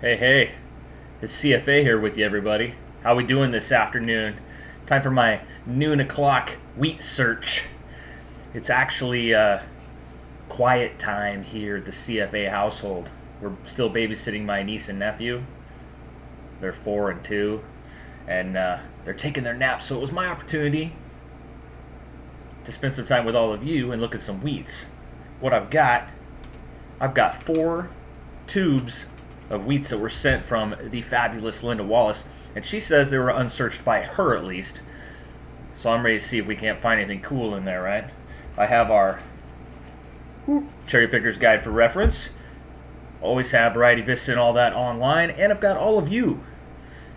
Hey, hey, it's CFA here with you, everybody. How we doing this afternoon? Time for my noon o'clock wheat search. It's actually quiet time here at the CFA household. We're still babysitting my niece and nephew. They're 4 and 2, and they're taking their naps, so it was my opportunity to spend some time with all of you and look at some wheats. What I've got 4 tubes of wheats that were sent from the fabulous Linda Wallace, and she says they were unsearched by her at least. So I'm ready to see if we can't find anything cool in there, right? I have our Cherrypickers guide for reference. Always have Variety Vista and all that online, and I've got all of you.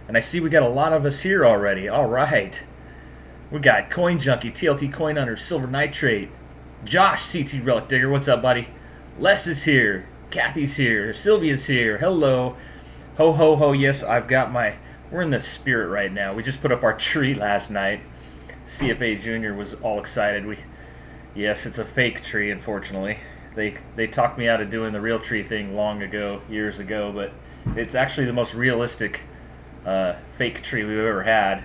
And I see we got a lot of us here already. All right. We got Coin Junkie, TLT Coin Hunter, Silver Nitrate, Josh, CT Relic Digger. What's up, buddy? Les is here. Kathy's here. Sylvia's here. Hello. Ho, ho, ho. Yes, I've got my... We're in the spirit right now. We just put up our tree last night. CFA Jr. was all excited. Yes, it's a fake tree, unfortunately. They talked me out of doing the real tree thing long ago, years ago, but it's actually the most realistic fake tree we've ever had.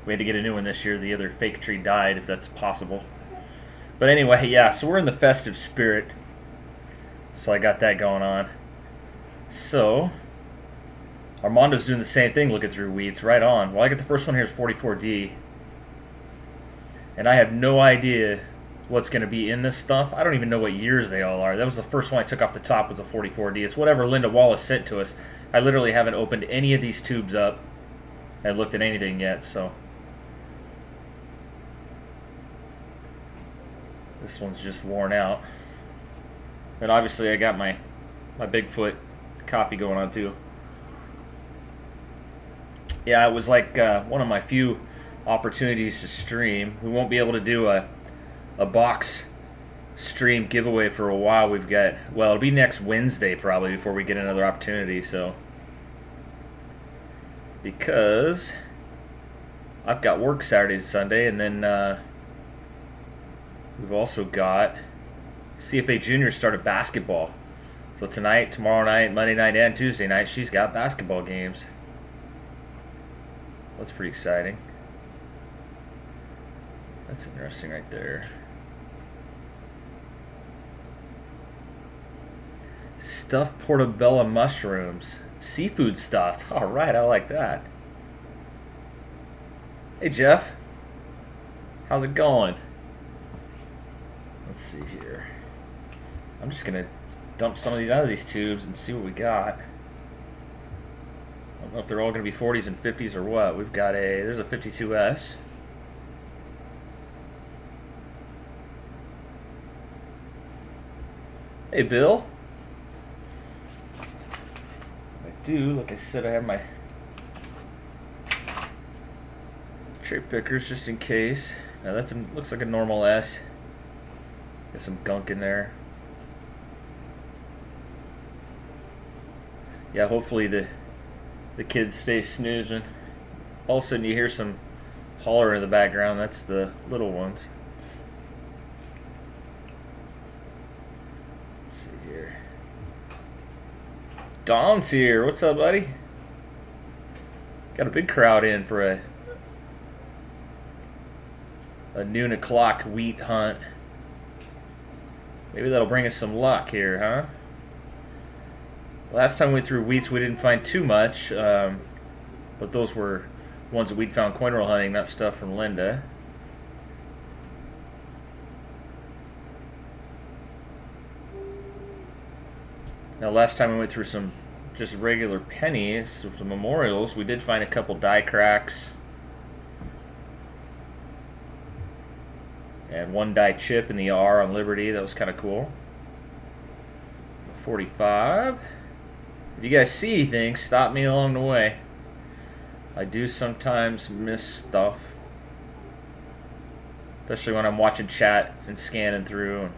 We had to get a new one this year. The other fake tree died, if that's possible. But anyway, yeah, so we're in the festive spirit. So I got that going on. So Armando's doing the same thing, looking through weeds. Right on. Well, I got the first one here is 44D. And I have no idea what's going to be in this stuff. I don't even know what years they all are. That was the first one I took off the top, was a 44D. It's whatever Linda Wallace sent to us. I literally haven't opened any of these tubes up and looked at anything yet, so. This one's just worn out. And obviously I got my Bigfoot coffee going on too. Yeah, it was like one of my few opportunities to stream. We won't be able to do a box stream giveaway for a while. We've got, well, it'll be next Wednesday probably before we get another opportunity, so. Because I've got work Saturday and Sunday, and then we've also got CFA Junior started basketball. So tonight, tomorrow night, Monday night, and Tuesday night, she's got basketball games. That's pretty exciting. That's interesting right there. Stuffed portobello mushrooms. Seafood stuffed. Alright, I like that. Hey Jeff. How's it going? Let's see here. I'm just gonna dump some of these out of these tubes and see what we got. I don't know if they're all gonna be 40s and 50s or what. We've got there's a 52S. Hey Bill. I do, like I said, I have my Cherrypickers just in case. Now that's looks like a normal S. Got some gunk in there. Yeah, hopefully the kids stay snoozing. All of a sudden you hear some holler in the background. That's the little ones. Let's see here. Don's here. What's up, buddy? Got a big crowd in for a noon o'clock wheat hunt. Maybe that'll bring us some luck here, huh? Last time we went through wheats, we didn't find too much, but those were ones that we'd found coin roll hunting, not stuff from Linda. Now, last time we went through some just regular pennies, some memorials, we did find a couple die cracks. And one die chip in the R on Liberty. That was kind of cool. 45. If you guys see anything, stop me along the way. I do sometimes miss stuff, especially when I'm watching chat and scanning through and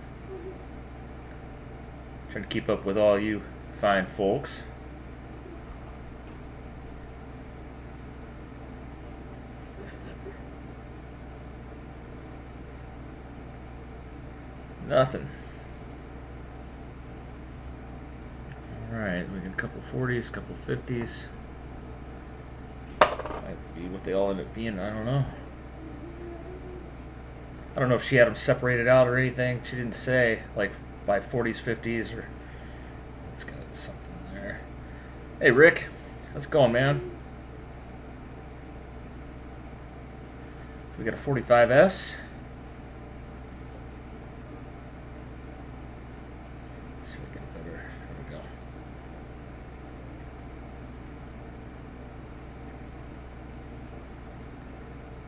trying to keep up with all you fine folks. Nothing. Alright, we got a couple 40s, a couple 50s. Might be what they all end up being, I don't know. I don't know if she had them separated out or anything. She didn't say, like, by 40s, 50s, or... It's got something there. Hey, Rick. How's it going, man? We got a 45S. Let's see if we get better. There we go.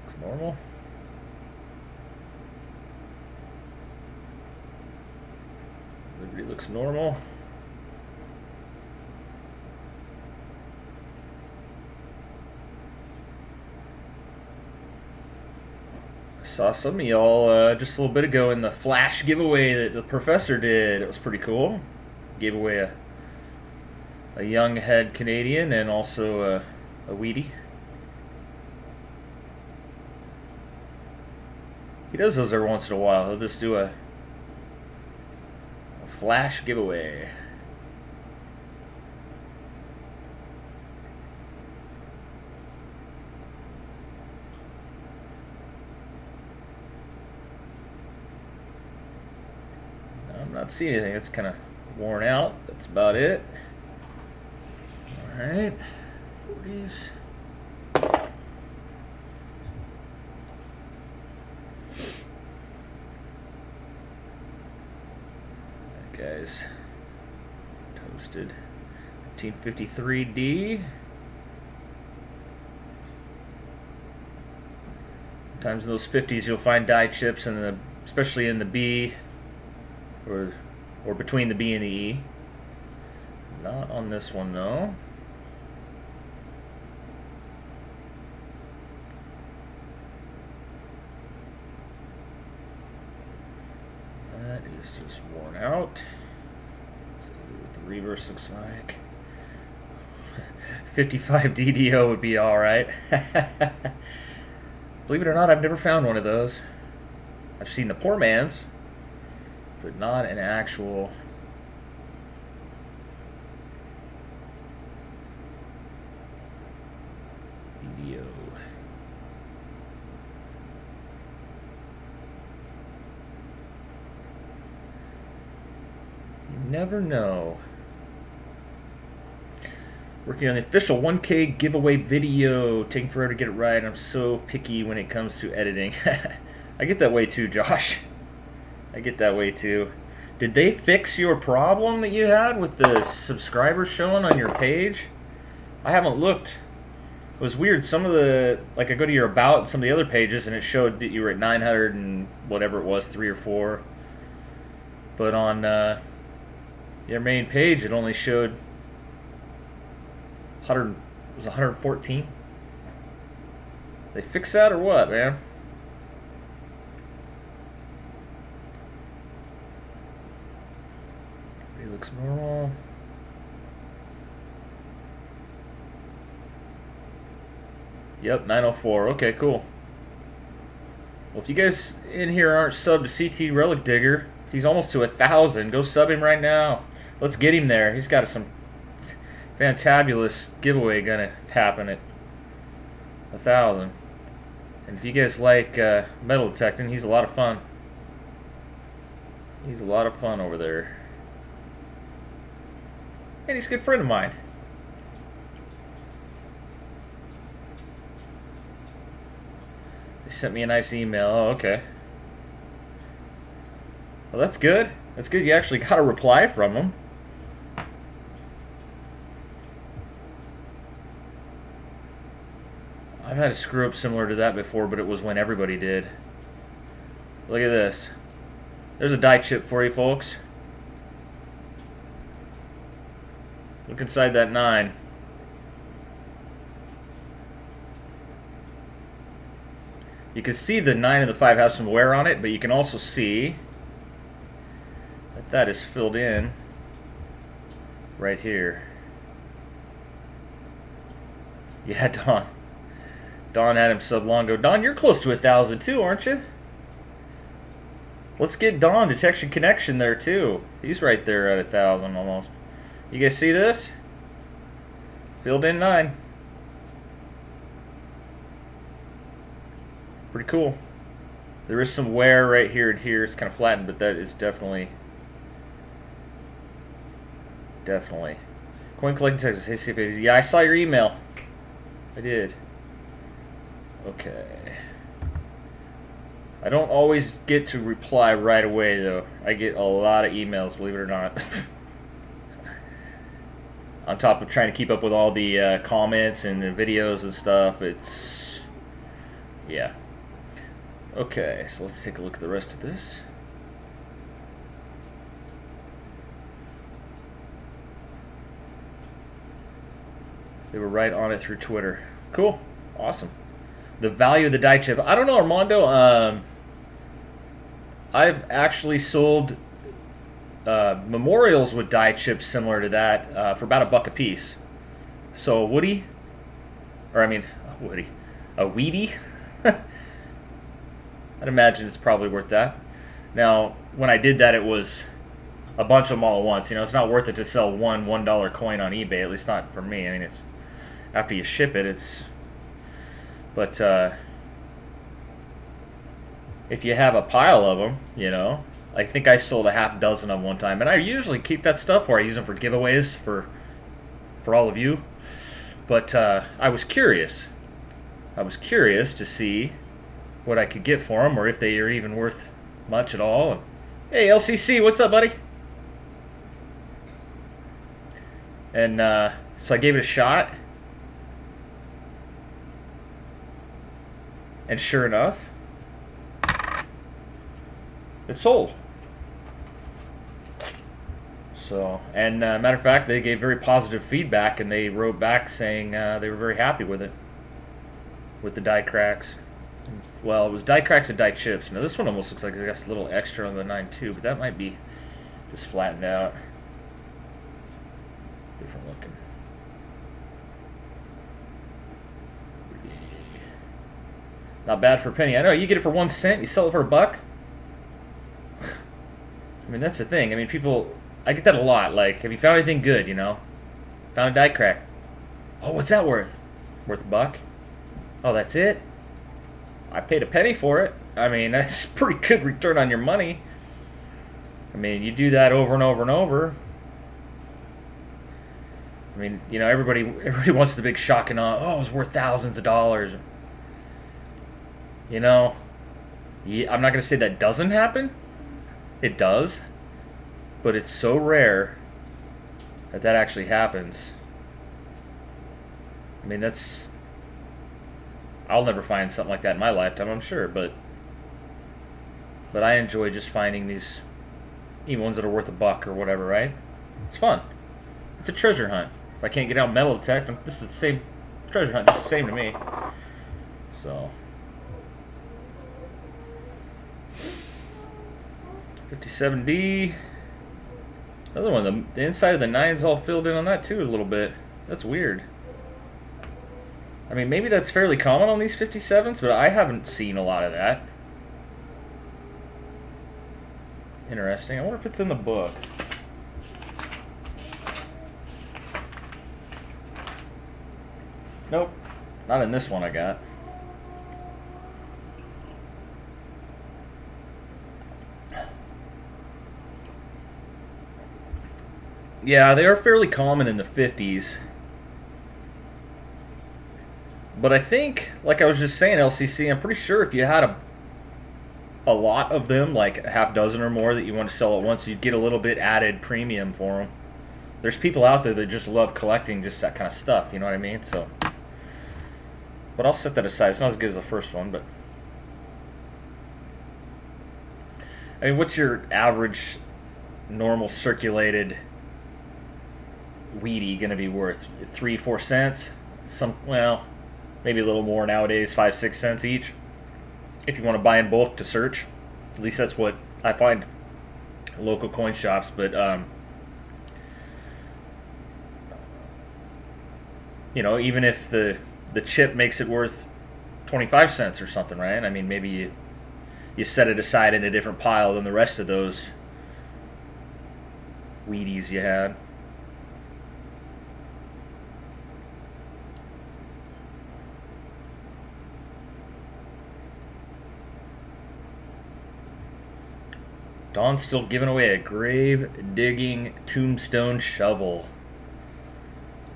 Looks normal. Liberty looks normal. Saw some of y'all just a little bit ago in the flash giveaway that the professor did. It was pretty cool. Gave away a young head Canadian and also a Wheatie. He does those every once in a while. He'll just do a flash giveaway. I'm not seeing anything. It's kind of worn out. That's about it. Alright. 40s. That guy's toasted. 1953D. Sometimes in those 50s you'll find die chips, in the, especially in the B. Or between the B and the E. Not on this one though. That is just worn out. Let's see what the reverse looks like. 55 DDO would be alright. Believe it or not, I've never found one of those. I've seen the poor man's, but not an actual video. You never know. Working on the official 1K giveaway video. Taking forever to get it right. I'm so picky when it comes to editing. I get that way too, Josh. I get that way too. Did they fix your problem that you had with the subscribers showing on your page? I haven't looked. It was weird. Some of the, like I go to your about and some of the other pages and it showed that you were at 900 and whatever it was, 3 or 4. But on your main page it only showed 100, it was 114. They fixed that or what, man? Looks normal. Yep, 904. Okay, cool. Well, if you guys in here aren't subbed to CT Relic Digger, he's almost to 1,000. Go sub him right now. Let's get him there. He's got some fantabulous giveaway gonna happen at 1,000. And if you guys like metal detecting, he's a lot of fun. He's a lot of fun over there. And he's a good friend of mine. They sent me a nice email. Oh, okay. Well, that's good. That's good. You actually got a reply from them. I've had a screw up similar to that before, but it was when everybody did. Look at this. There's a die chip for you, folks. Look inside that 9. You can see the 9 and the 5 have some wear on it, but you can also see that that is filled in right here. Yeah, Don. Don had him sub Longo. Don, you're close to 1,000 too, aren't you? Let's get Don Detection Connection there too. He's right there at 1,000 almost. You guys see this? Filled in 9. Pretty cool. There is some wear right here and here. It's kind of flattened, but that is definitely. Coin collecting Texas. Hey, CFA. Yeah, I saw your email. I did. Okay. I don't always get to reply right away, though. I get a lot of emails, believe it or not. On top of trying to keep up with all the comments and the videos and stuff, it's... yeah. Okay, so let's take a look at the rest of this. They were right on it through Twitter. Cool. Awesome. The value of the die chip. I don't know, Armando. I've actually sold memorials with die chips similar to that for about $1 a piece. So Woody, or I mean Woody, a Weedy. I'd imagine it's probably worth that. Now, when I did that, it was a bunch of them all at once. You know, it's not worth it to sell one $1 coin on eBay. At least not for me. I mean, it's after you ship it, it's. But if you have a pile of them, you know, I think I sold a half dozen of them one time, and I usually keep that stuff where I use them for giveaways for all of you. But I was curious. I was curious to see what I could get for them, or if they are even worth much at all. And, hey, LCC, what's up, buddy? And so I gave it a shot, and sure enough, it sold. So, and matter of fact, they gave very positive feedback, and they wrote back saying they were very happy with it, with the die cracks. Well, it was die cracks and die chips. Now this one almost looks like it got a little extra on the 9.2, but that might be just flattened out. Different looking. Not bad for a penny. I know, you get it for 1 cent, you sell it for $1. I mean, that's the thing. I mean, people, I get that a lot. Like, have you found anything good, you know? Found a die crack. Oh, what's that worth? Worth $1? Oh, that's it? I paid a penny for it. I mean, that's pretty good return on your money. I mean, you do that over and over and over. I mean, you know, everybody wants the big shock and awe. Oh, it was worth thousands of dollars. You know, I'm not going to say that doesn't happen. It does. But it's so rare that that actually happens. I mean, that's... I'll never find something like that in my lifetime, I'm sure, but I enjoy just finding these, even ones that are worth $1 or whatever, right? It's fun. It's a treasure hunt. If I can't get out metal detect, this is the same treasure hunt, just the same to me. So 57D. Another one, the inside of the 9's all filled in on that too a little bit. That's weird. I mean, maybe that's fairly common on these 57s, but I haven't seen a lot of that. Interesting. I wonder if it's in the book. Nope. Not in this one I got. Yeah, they are fairly common in the 50s. But I think, like I was just saying, LCC, I'm pretty sure if you had a lot of them, like a half dozen or more that you want to sell at once, you'd get a little bit added premium for them. There's people out there that just love collecting just that kind of stuff, you know what I mean? So, but I'll set that aside. It's not as good as the first one, but I mean, what's your average normal circulated weedy going to be worth? 3-4 cents? Well, maybe a little more nowadays, 5-6 cents each, if you want to buy in bulk to search. At least that's what I find local coin shops. But you know, even if the chip makes it worth 25 cents or something, right? I mean, maybe you set it aside in a different pile than the rest of those Wheaties you had. Don's still giving away a grave digging tombstone shovel.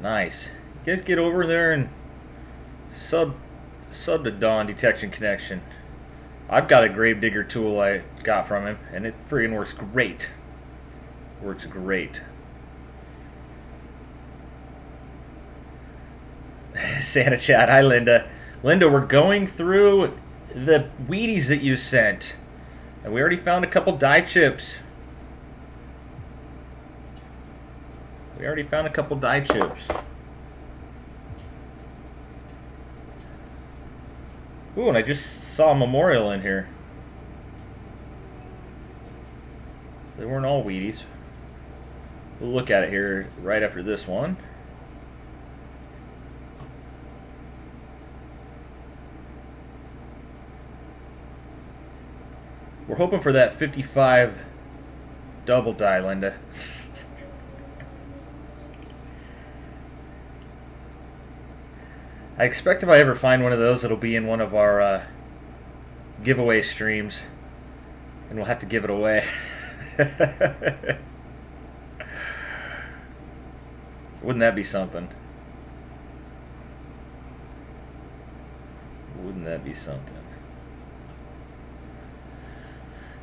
Nice. You guys get over there and sub to Don Detection Connection. I've got a grave digger tool I got from him, and it friggin' works great. Works great. Santa chat. Hi, Linda. Linda, we're going through the Wheaties that you sent, and we already found a couple die chips. We already found a couple die chips. Ooh, and I just saw a memorial in here. They weren't all Wheaties. We'll look at it here right after this one. We're hoping for that 55 double die, Linda. I expect if I ever find one of those, it'll be in one of our giveaway streams, and we'll have to give it away. Wouldn't that be something? Wouldn't that be something?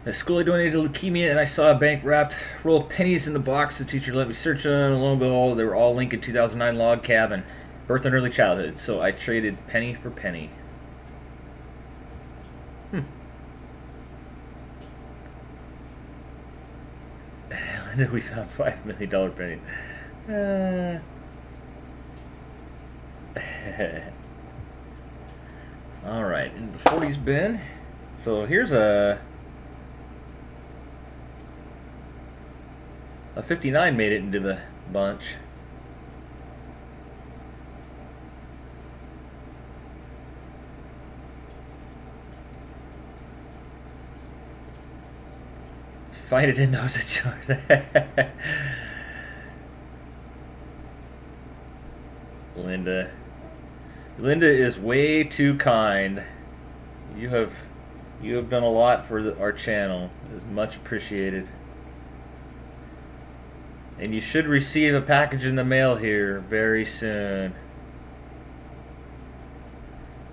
At school, I donated to leukemia, and I saw a bank wrapped roll of pennies in the box. The teacher let me search them, and lo and behold, they were all Lincoln 2009 log cabin. Birth and early childhood. So I traded penny for penny. Linda, we found $5 million penny. All right, in the 40s bin. So here's a 59 made it into the bunch. Find it in those at yours. Linda is way too kind. You have done a lot for our channel. It is much appreciated. And you should receive a package in the mail here very soon.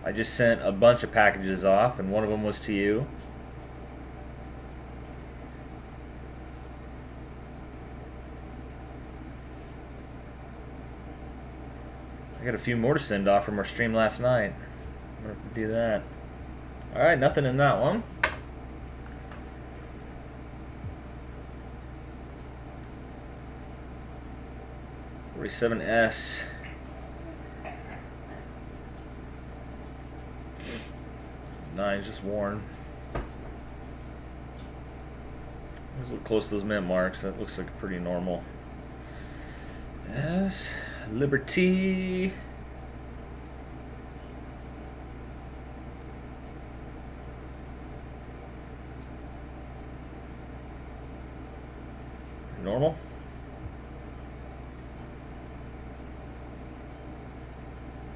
I just sent a bunch of packages off, and one of them was to you. I got a few more to send off from our stream last night. I'm gonna have to do that. Alright, nothing in that one. $47S. Nine's just worn. Let's look close to those mint marks. That looks like pretty normal. Yes. Liberty. Normal.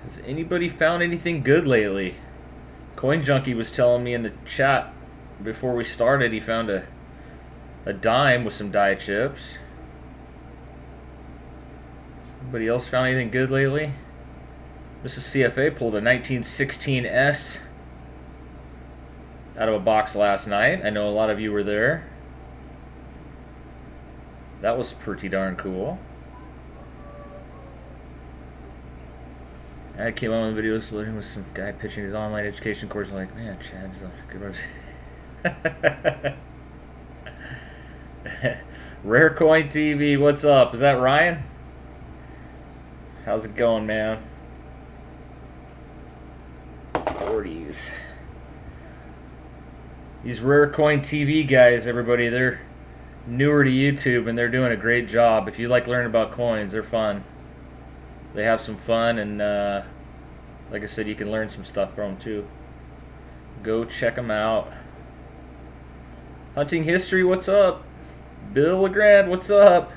Has anybody found anything good lately? Coin Junkie was telling me in the chat before we started he found a dime with some die chips. Anybody else found anything good lately? Mrs. CFA pulled a 1916S out of a box last night. I know a lot of you were there. That was pretty darn cool. I came on with videos learning with some guy pitching his online education course. I'm like, man, Chad's a good. Rare Coin TV, what's up? Is that Ryan? How's it going, man? 40s. These Rare Coin TV guys, everybody, they're newer to YouTube and they're doing a great job. If you like learning about coins, they're fun. They have some fun, and like I said, you can learn some stuff from them too. Go check them out. Hunting History, what's up? Bill LeGrand, what's up?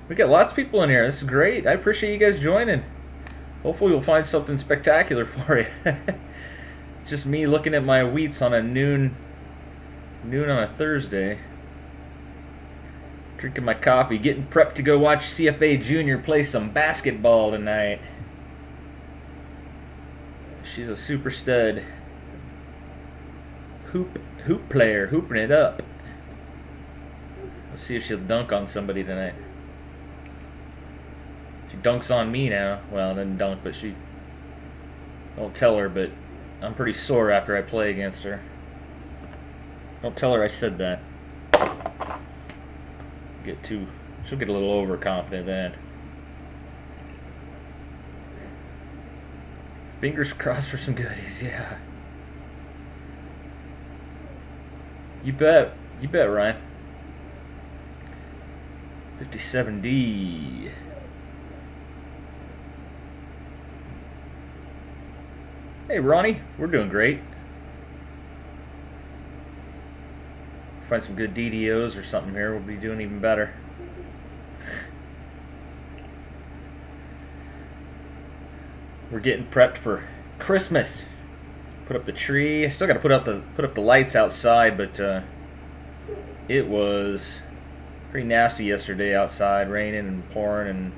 We got lots of people in here. This is great. I appreciate you guys joining. Hopefully we'll find something spectacular for you. Just me looking at my wheats on a noon on a Thursday. Drinking my coffee, getting prepped to go watch CFA Junior play some basketball tonight. She's a super stud. Hoop player, hooping it up. Let's see if she'll dunk on somebody tonight. She dunks on me now. Well, didn't dunk, but she... Don't tell her, but I'm pretty sore after I play against her. Don't tell her I said that. She'll get a little overconfident then. Fingers crossed for some goodies, yeah. You bet, Ryan. 57D. Hey, Ronnie, we're doing great. Find some good DDOs or something here, we'll be doing even better. We're getting prepped for Christmas. Put up the tree. I still got to put up the lights outside, but it was pretty nasty yesterday outside, raining and pouring. And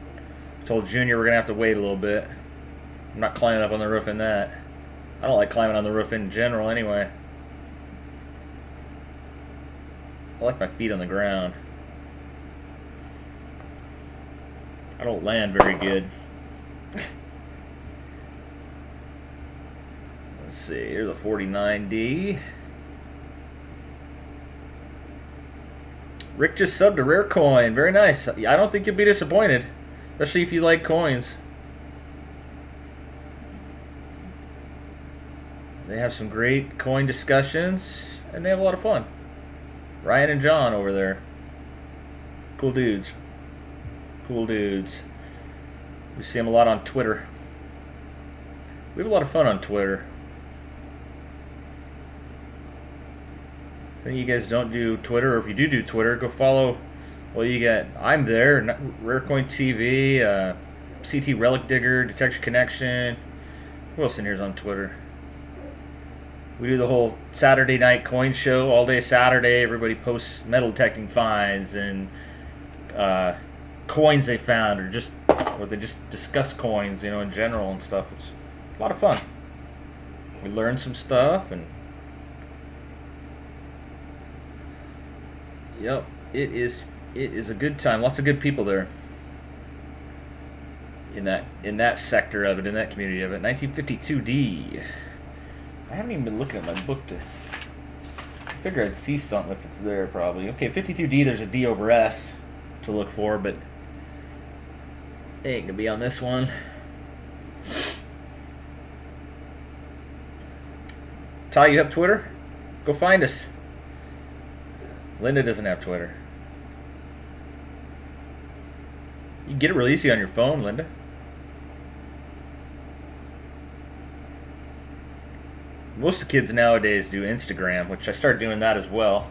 I told Junior we're gonna have to wait a little bit. I'm not climbing up on the roof in that. I don't like climbing on the roof in general, anyway. I like my feet on the ground. I don't land very good. Let's see, here's a 49D. Rick just subbed a rare coin. Very nice. I don't think you'll be disappointed, especially if you like coins. They have some great coin discussions, and they have a lot of fun. Ryan and John over there. Cool dudes. Cool dudes. We see them a lot on Twitter. We have a lot of fun on Twitter. If any of you guys don't do Twitter, or if you do Twitter, go follow. Well, you got, I'm there, Rarecoin TV, CT Relic Digger, Detection Connection. Who else in here is on Twitter? We do the whole Saturday night coin show all day Saturday. Everybody posts metal detecting finds and coins they found, or they just discuss coins, you know, in general and stuff. It's a lot of fun. We learn some stuff, and yep, it is a good time. Lots of good people there in that sector of it, in that community of it. 1952D. I haven't even been looking at my book I figure I'd see something if it's there, probably. Okay, 52D, there's a D over S to look for, but it ain't gonna be on this one. Ty, you have Twitter? Go find us. Linda doesn't have Twitter. You can get it real easy on your phone, Linda. Most of the kids nowadays do Instagram, which I started doing that as well.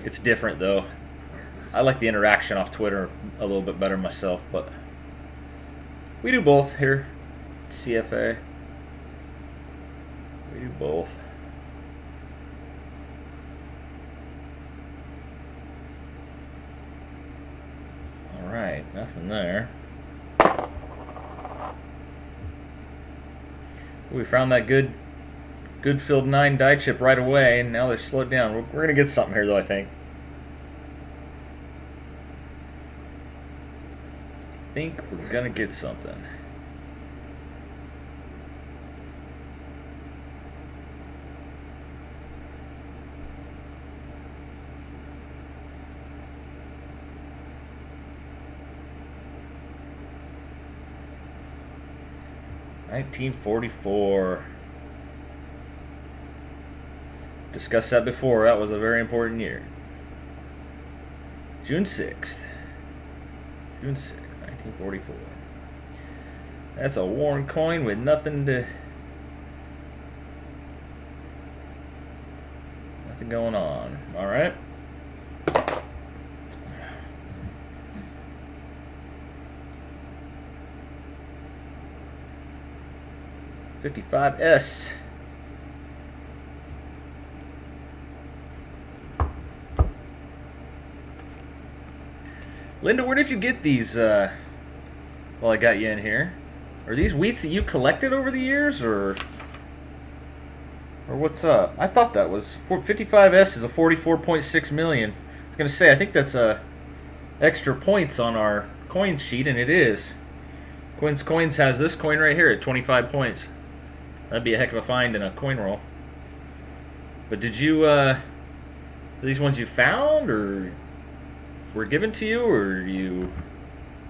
It's different though. I like the interaction off Twitter a little bit better myself, but we do both here at CFA. We do both. Alright, nothing there. We found that good filled 9 die chip right away, and now they've slowed down. We're going to get something here, though, I think. We're going to get something. $1944. Discussed that before. That was a very important year. June 6th. June 6th, 1944. That's a worn coin with nothing going on. All right. $55S. Linda, where did you get these, well, I got you in here. Are these wheats that you collected over the years, or what's up? I thought that was 55S is a 44.6 million. I was gonna say I think that's extra points on our coin sheet, and it is. Coins has this coin right here at 25 points. That'd be a heck of a find in a coin roll. But did you are these ones you found, or were given to you, or you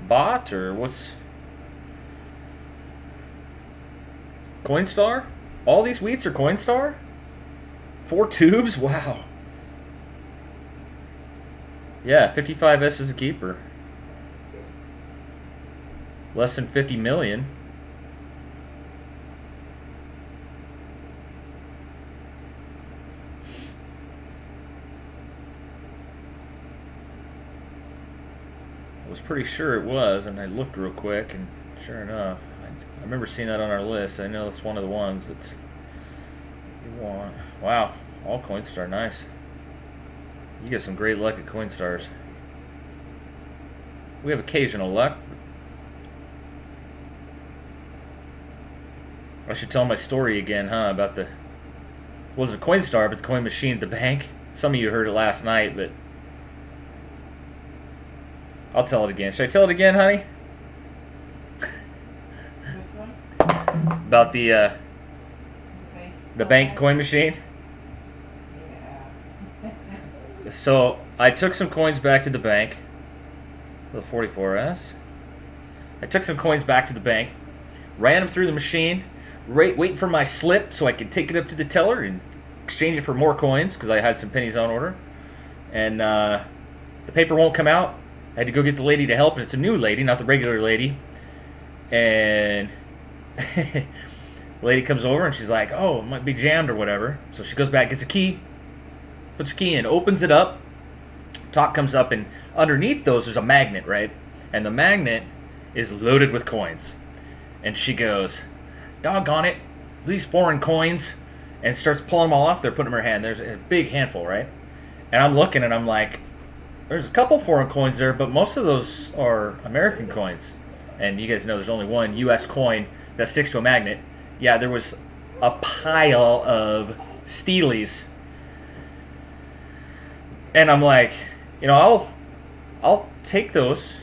bought, or what's? Coinstar? All these wheats are Coinstar? 4 tubes? Wow. Yeah, 55S is a keeper. Less than 50 million. I was pretty sure it was, and I looked real quick, and sure enough, I remember seeing that on our list. I know it's one of the ones that's you want. Wow, all Coinstar, nice. You get some great luck at Coinstars. We have occasional luck. I should tell my story again, huh? About the, it wasn't a Coinstar, but the coin machine at the bank. Some of you heard it last night, but I'll tell it again. Should I tell it again, honey? About the bank coin machine. Yeah. So I took some coins back to the bank. The 44S. I took some coins back to the bank, ran them through the machine, waiting for my slip so I could take it up to the teller and exchange it for more coins because I had some pennies on order. And the paper won't come out. I had to go get the lady to help, and it's a new lady, not the regular lady. And the lady comes over and she's like, oh, it might be jammed or whatever. So she goes back, gets a key, puts the key in, opens it up. Top comes up, and underneath those there's a magnet, right? And the magnet is loaded with coins. And she goes, doggone it, these foreign coins, and starts pulling them all off there, putting them in her hand. There's a big handful, right? And I'm looking and I'm like, there's a couple foreign coins there, but most of those are American coins. And you guys know there's only one US coin that sticks to a magnet. Yeah, there was a pile of Steelies. And I'm like, you know, I'll take those.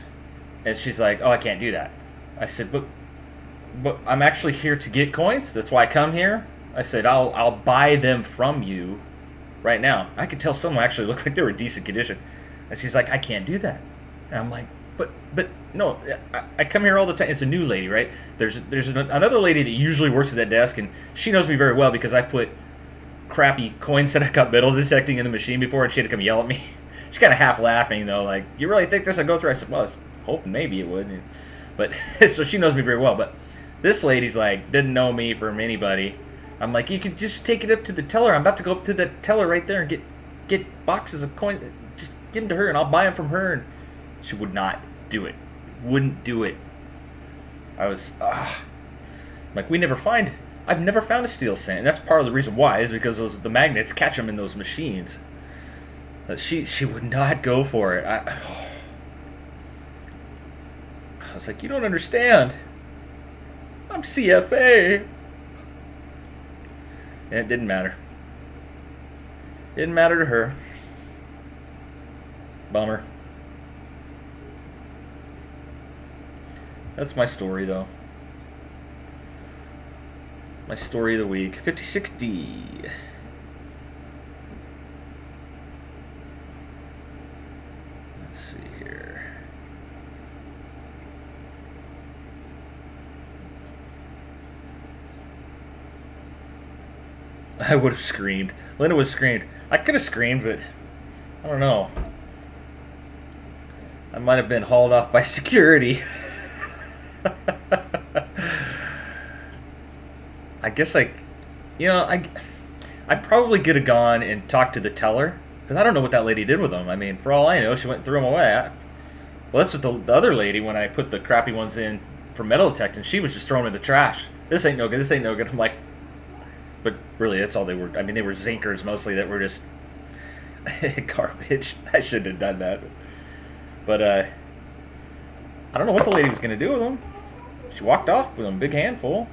And she's like, oh, I can't do that. I said, but I'm actually here to get coins. That's why I come here. I said, I'll buy them from you right now. I could tell someone actually looked like they were in decent condition. And she's like, I can't do that. And I'm like, but no, I come here all the time. It's a new lady, right? There's another lady that usually works at that desk, and she knows me very well because I've put crappy coins that I got metal detecting in the machine before, and she had to come yell at me. She's kind of half laughing though, like, you really think this would go through? I said, well, I was hoping maybe it would. But so she knows me very well. But this lady's like, didn't know me from anybody. I'm like, you could just take it up to the teller. I'm about to go up to the teller right there and get boxes of coins. Just give them to her, and I'll buy them from her. And she would not do it. Wouldn't do it. I was, like, I've never found a steel cent. And that's part of the reason why, is because the magnets catch them in those machines. She would not go for it. I was like, you don't understand. I'm CFA. And it didn't matter. Didn't matter to her. Bummer. That's my story, though. My story of the week. 56D. Let's see here. I would have screamed. Linda would have screamed. I could have screamed, but I don't know. I might have been hauled off by security. I guess I probably could have gone and talked to the teller, because I don't know what that lady did with them. I mean, for all I know, she went and threw them away. Well, that's what the other lady, when I put the crappy ones in for metal detecting, she was just throwing them in the trash. This ain't no good. This ain't no good. I'm like, but really, that's all they were. I mean, they were zinkers mostly that were just garbage. I shouldn't have done that. But I don't know what the lady was going to do with them. She walked off with them, big handful.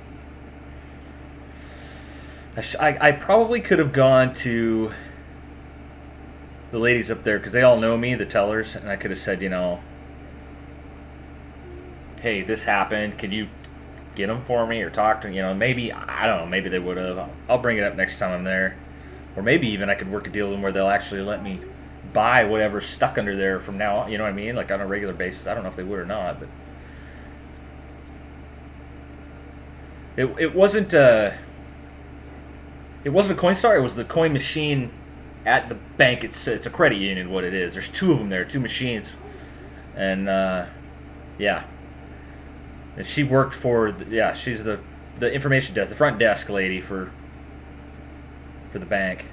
I probably could have gone to the ladies up there because they all know me, the tellers, and I could have said, you know, hey, this happened. Could you get them for me or talk to them? You know, maybe, I don't know, maybe they would have. I'll bring it up next time I'm there. Or maybe even I could work a deal with them where they'll actually let me buy whatever's stuck under there from now on. You know what I mean? Like on a regular basis. I don't know if they would or not, but it wasn't a Coinstar. It was the coin machine at the bank. It's a credit union. What it is? There's two of them there, two machines, and yeah. And she worked for she's the information desk, the front desk lady for the bank,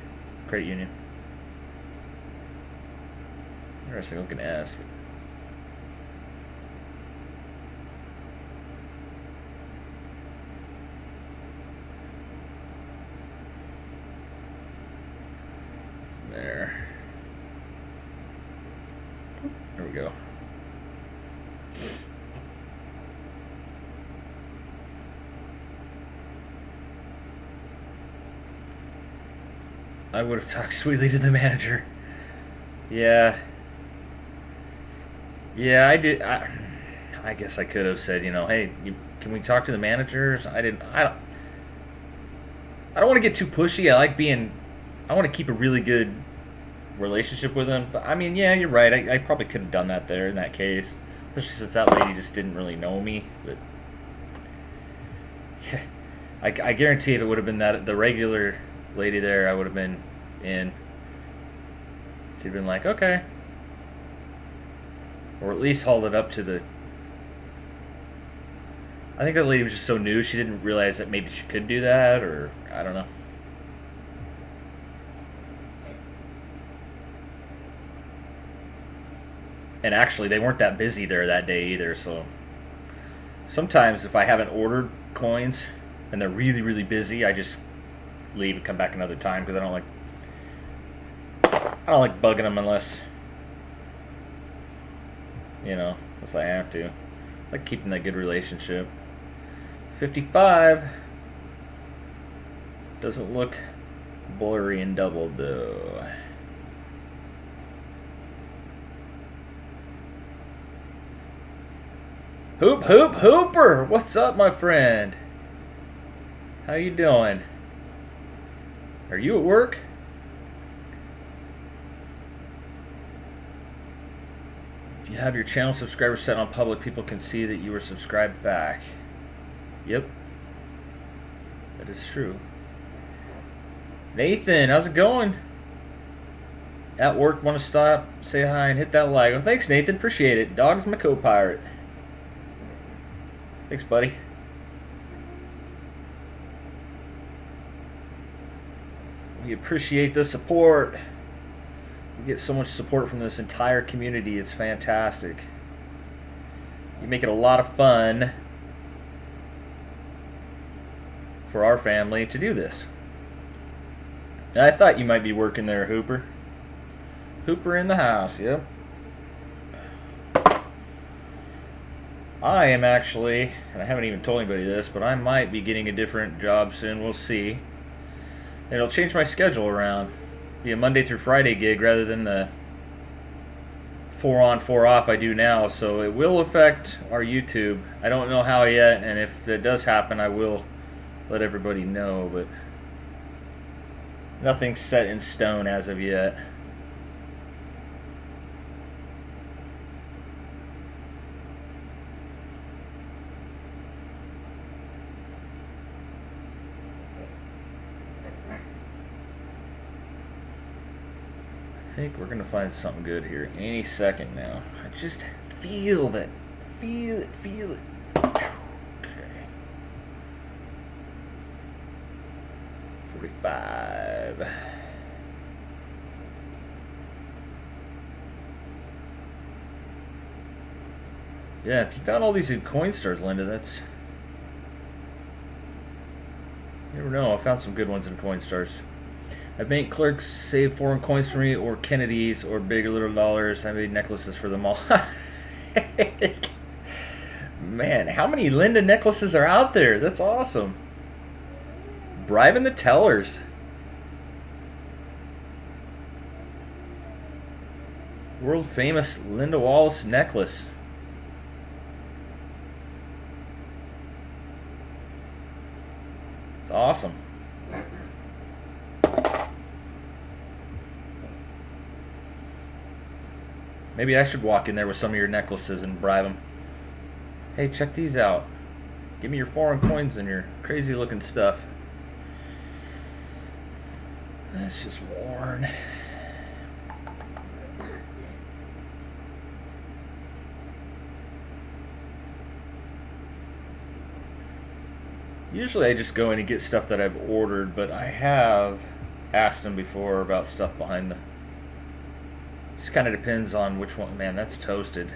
credit union. Interesting looking ass. There we go. I would have talked sweetly to the manager. Yeah, I did. I guess I could have said, you know, hey, can we talk to the managers? I don't want to get too pushy. I want to keep a really good relationship with them. But I mean, yeah, you're right. I probably could have done that there in that case, especially since that lady just didn't really know me. But I guarantee if it would have been the regular lady there, I would have been in. She'd been like, okay, or at least hold it up to the. I think that lady was just so new, she didn't realize that maybe she could do that, or I don't know. And actually, they weren't that busy there that day either, so sometimes if I haven't ordered coins and they're really, really busy, I just leave and come back another time because I don't like bugging them unless, you know, unless I have to. I like keeping that good relationship. 55 doesn't look blurry and doubled though. Hooper! What's up, my friend? How you doing? Are you at work? If you have your channel subscriber set on public, people can see that you were subscribed back. Yep. That is true. Nathan, how's it going? At work, want to stop, say hi, and hit that like. Well, thanks, Nathan. Appreciate it. Dog's my co-pirate. Thanks, buddy. We appreciate the support. We get so much support from this entire community. It's fantastic. You make it a lot of fun for our family to do this. I thought you might be working there, Hooper. Hooper in the house, yep. I am actually, and I haven't even told anybody this, but I might be getting a different job soon. We'll see. And it'll change my schedule around. Be a Monday through Friday gig rather than the 4 on, 4 off I do now. So it will affect our YouTube. I don't know how yet, and if it does happen, I will let everybody know. But nothing's set in stone as of yet. I think we're gonna find something good here any second now. I just feel that. Feel it. Okay. 45. Yeah, if you found all these in Coinstars, Linda, that's... You never know, I found some good ones in Coinstars. I bank clerks save foreign coins for me, or Kennedy's, or big or little dollars. I made necklaces for them all. Man, how many Linda necklaces are out there? That's awesome. Bribing the tellers. World famous Linda Wallace necklace. It's awesome. Maybe I should walk in there with some of your necklaces and bribe them. Hey, check these out. Give me your foreign coins and your crazy looking stuff. That's just worn. Usually I just go in and get stuff that I've ordered, but I have asked them before about stuff behind the... Just kind of depends on which one. Man, that's toasted.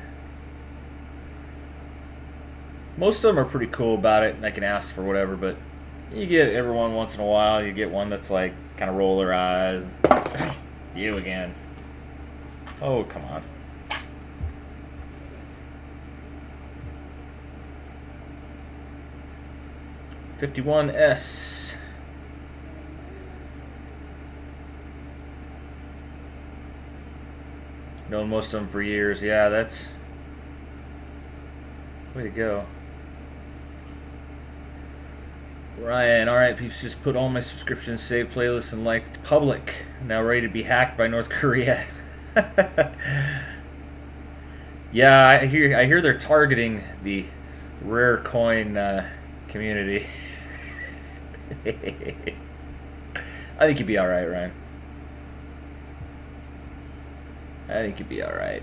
Most of them are pretty cool about it, and I can ask for whatever, but you get every one once in a while, you get one that's like, kind of roll their eyes. You again. Oh, come on. $51S. Known most of them for years. Yeah, that's way to go. Ryan, alright peeps, just put all my subscriptions, saved playlists, and liked public. Now ready to be hacked by North Korea. Yeah, I hear they're targeting the rare coin community. I think you'd be alright, Ryan. I think you'd be alright.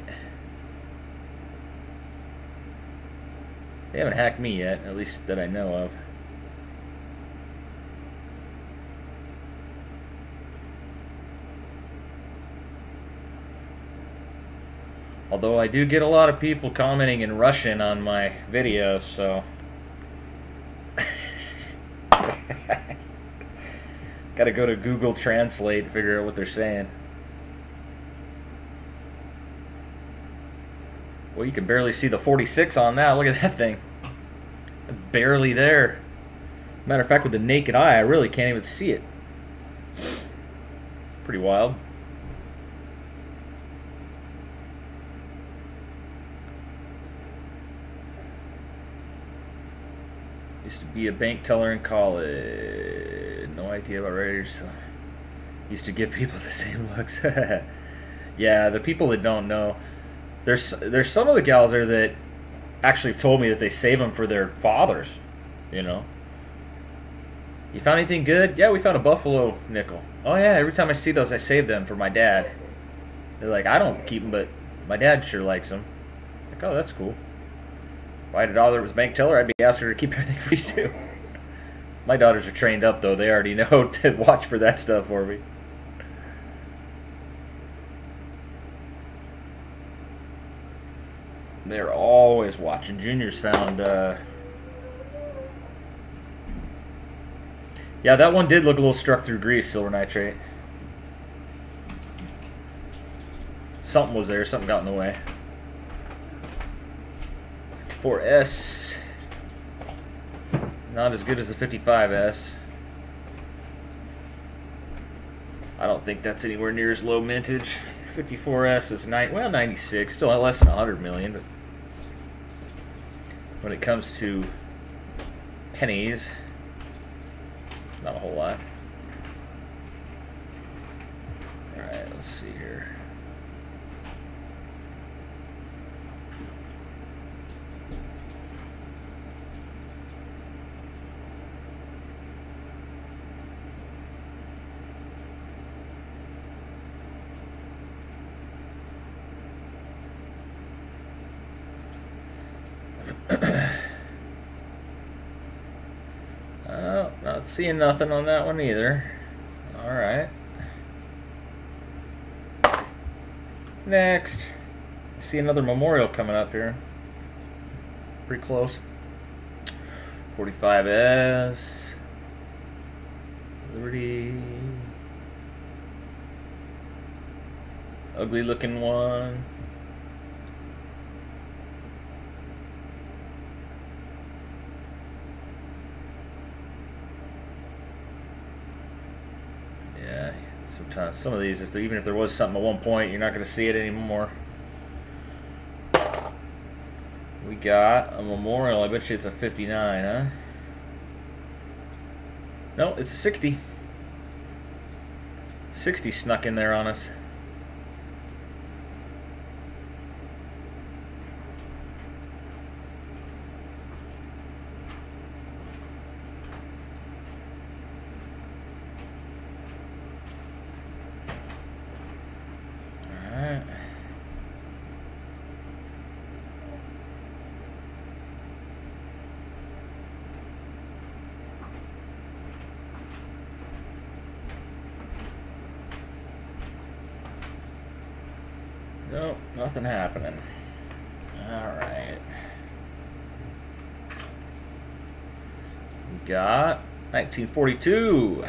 They haven't hacked me yet, at least that I know of. Although I do get a lot of people commenting in Russian on my videos, so... Gotta go to Google Translate to figure out what they're saying. Well, you can barely see the 46 on that. Look at that thing. Barely there. Matter of fact, with the naked eye, I really can't even see it. Pretty wild. Used to be a bank teller in college. No idea about writers. Used to give people the same looks. Yeah, the people that don't know. There's some of the gals there that actually have told me that they save them for their fathers. You know. You found anything good? Yeah, we found a buffalo nickel. Oh yeah, every time I see those, I save them for my dad. They're like, I don't keep them, but my dad sure likes them. Like, oh, that's cool. If I had a daughter that was a bank teller, I'd be asking her to keep everything for you too. My daughters are trained up though; they already know to watch for that stuff for me. They're always watching. Junior's found. Yeah, that one did look a little struck through grease, silver nitrate. Something was there. Something got in the way. 4S. Not as good as the 55S. I don't think that's anywhere near as low mintage. 54S is 96, still less than 100 million, but when it comes to pennies, not a whole lot. Alright, let's see here. Oh, not seeing nothing on that one either. Alright. Next. See another memorial coming up here. Pretty close. 45S. Liberty. Ugly looking one. sometimes. Some of these, even if there was something at one point, you're not going to see it anymore. We got a Memorial. I bet you it's a 59, huh? No, it's a 60. 60 snuck in there on us. Alright. Nope, nothing happening. Alright. We got 1942.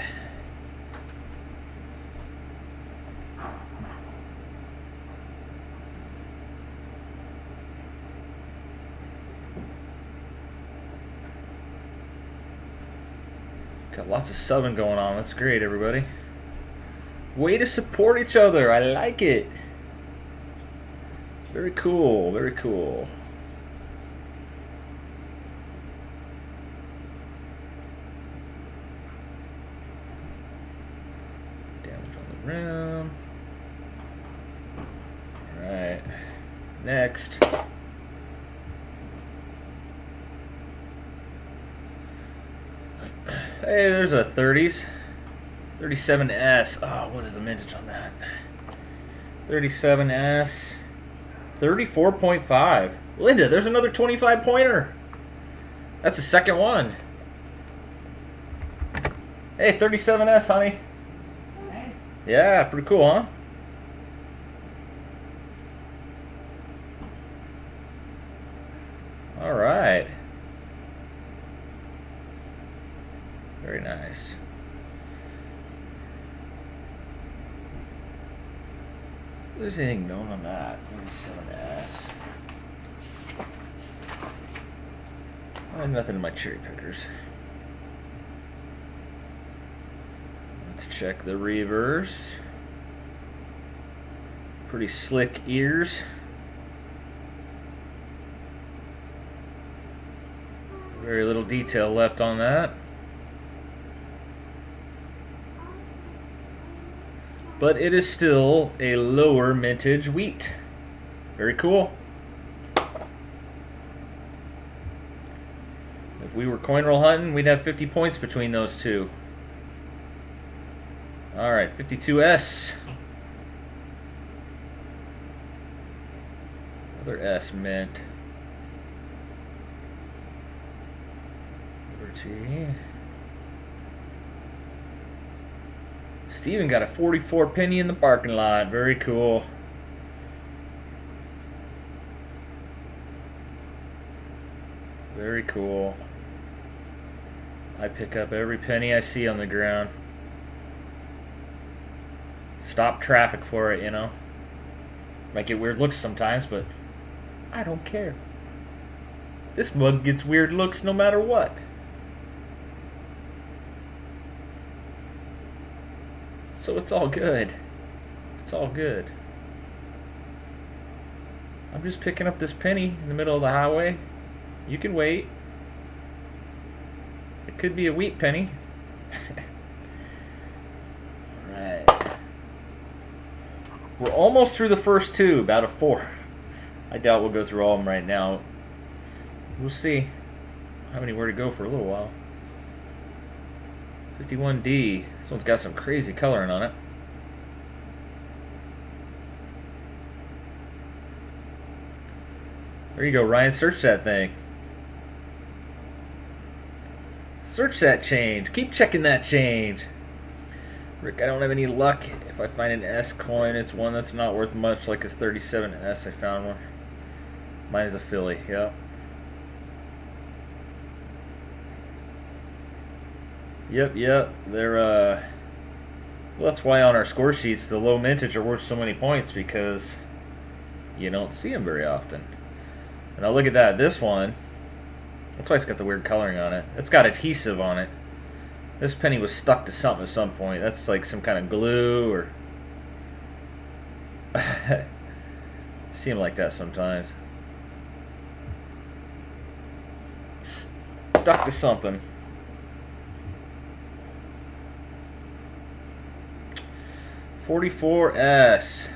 Got lots of subbing going on. That's great, everybody. Way to support each other. I like it. Very cool, very cool. Damage on the rim. Alright. Next. Hey, there's a 30s. 37S. Oh, what is the mintage on that? 37S. 34.5. Linda, there's another 25 pointer. That's the second one. Hey, 37S, honey. Nice. Yeah, pretty cool, huh? All right. Very nice. There's anything known on that? 37S. I have nothing in my cherry pickers. Let's check the reverse. Pretty slick ears. Very little detail left on that. But it is still a lower mintage wheat. Very cool. If we were coin roll hunting, we'd have 50 points between those two. Alright, 52S. Another S mint. Liberty. Steven got a 44 penny in the parking lot. Very cool. Very cool. I pick up every penny I see on the ground. Stop traffic for it, you know. Might get weird looks sometimes, but I don't care. This mug gets weird looks no matter what. So it's all good. It's all good. I'm just picking up this penny in the middle of the highway. You can wait. It could be a wheat penny. Alright. We're almost through the first two, about a 4. I doubt we'll go through all of them right now. We'll see. I have anywhere to go for a little while. 51D. This one's got some crazy coloring on it. There you go, Ryan. Search that thing. Search that change. Keep checking that change. Rick, I don't have any luck. If I find an S coin, it's one that's not worth much, like his 37S. I found one. Mine is a Philly. Yep. Yep. They're well, that's why on our score sheets the low mintage are worth so many points, because you don't see them very often. And now look at that. This one, that's why it's got the weird coloring on it. It's got adhesive on it. This penny was stuck to something at some point. That's like some kind of glue or Seem like that sometimes. Stuck to something. $44S.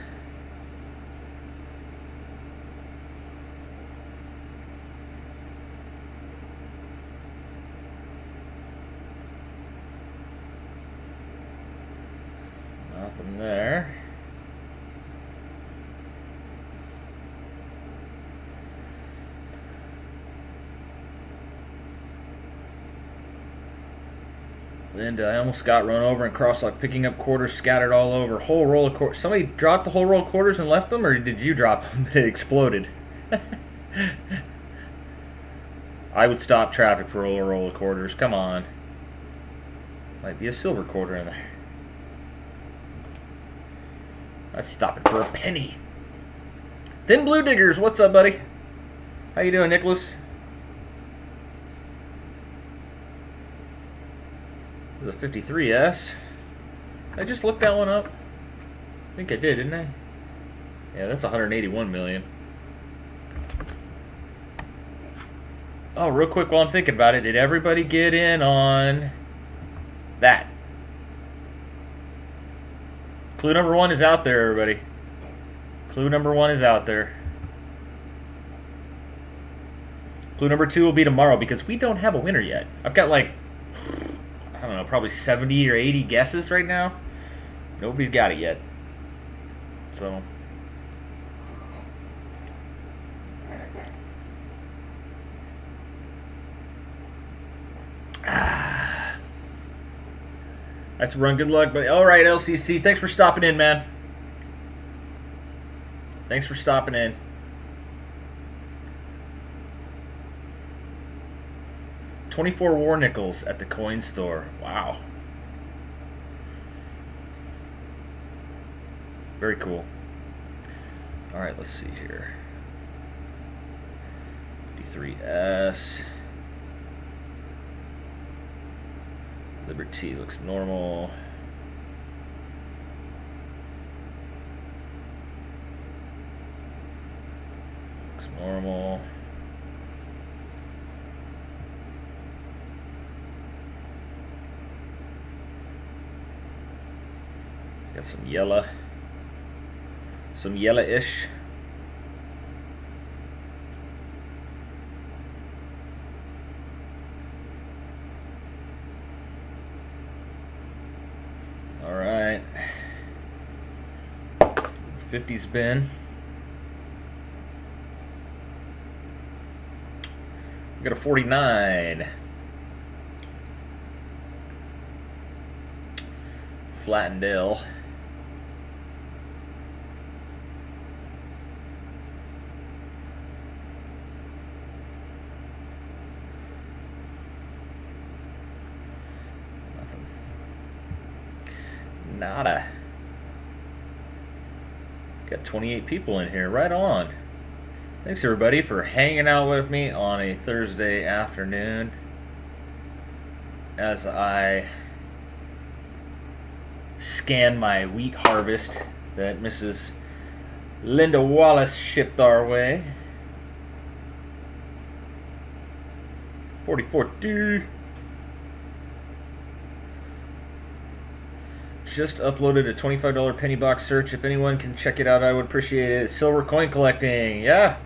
Nothing there. And I almost got run over and crossed, like picking up quarters scattered all over. Whole roll of quarters. Somebody dropped the whole roll of quarters and left them, or did you drop them? It exploded. I would stop traffic for a roll of quarters. Come on. Might be a silver quarter in there. I'd stop it for a penny. Thin Blue Diggers, what's up, buddy? How you doing, Nicholas? The 53S. I just looked that one up. I think I did, didn't I? Yeah, that's 181 million. Oh, real quick while I'm thinking about it, did everybody get in on that? Clue number 1 is out there, everybody. Clue number 1 is out there. Clue number 2 will be tomorrow because we don't have a winner yet. I've got like, I don't know, probably 70 or 80 guesses right now. Nobody's got it yet. So that's a run. Good luck, but all right, LCC. Thanks for stopping in, man. Thanks for stopping in. $24 war nickels at the coin store. Wow. Very cool. All right, let's see here. 53S. Liberty looks normal. Looks normal. Got some yellow. Some yellowish. All right. 50's bin. We got a 49. Flattendale. Nada. Got 28 people in here. Right on. Thanks everybody for hanging out with me on a Thursday afternoon as I scan my wheat harvest that Mrs. Linda Wallace shipped our way. 44D. Just uploaded a $25 penny box search. If anyone can check it out, I would appreciate it. Silver coin collecting. Yeah.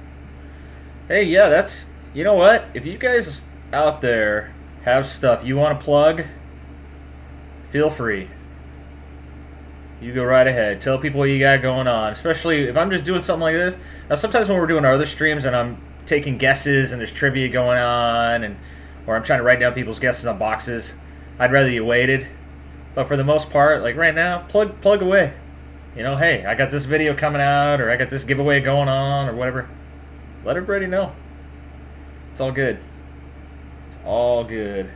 Hey, yeah, that's... You know what? If you guys out there have stuff you want to plug, feel free. You go right ahead. Tell people what you got going on. Especially if I'm just doing something like this. Now, sometimes when we're doing our other streams and I'm taking guesses and there's trivia going on, and or I'm trying to write down people's guesses on boxes, I'd rather you waited. But for the most part, like right now, plug away. You know, hey, I got this video coming out, or I got this giveaway going on, or whatever. Let everybody know. It's all good. All good.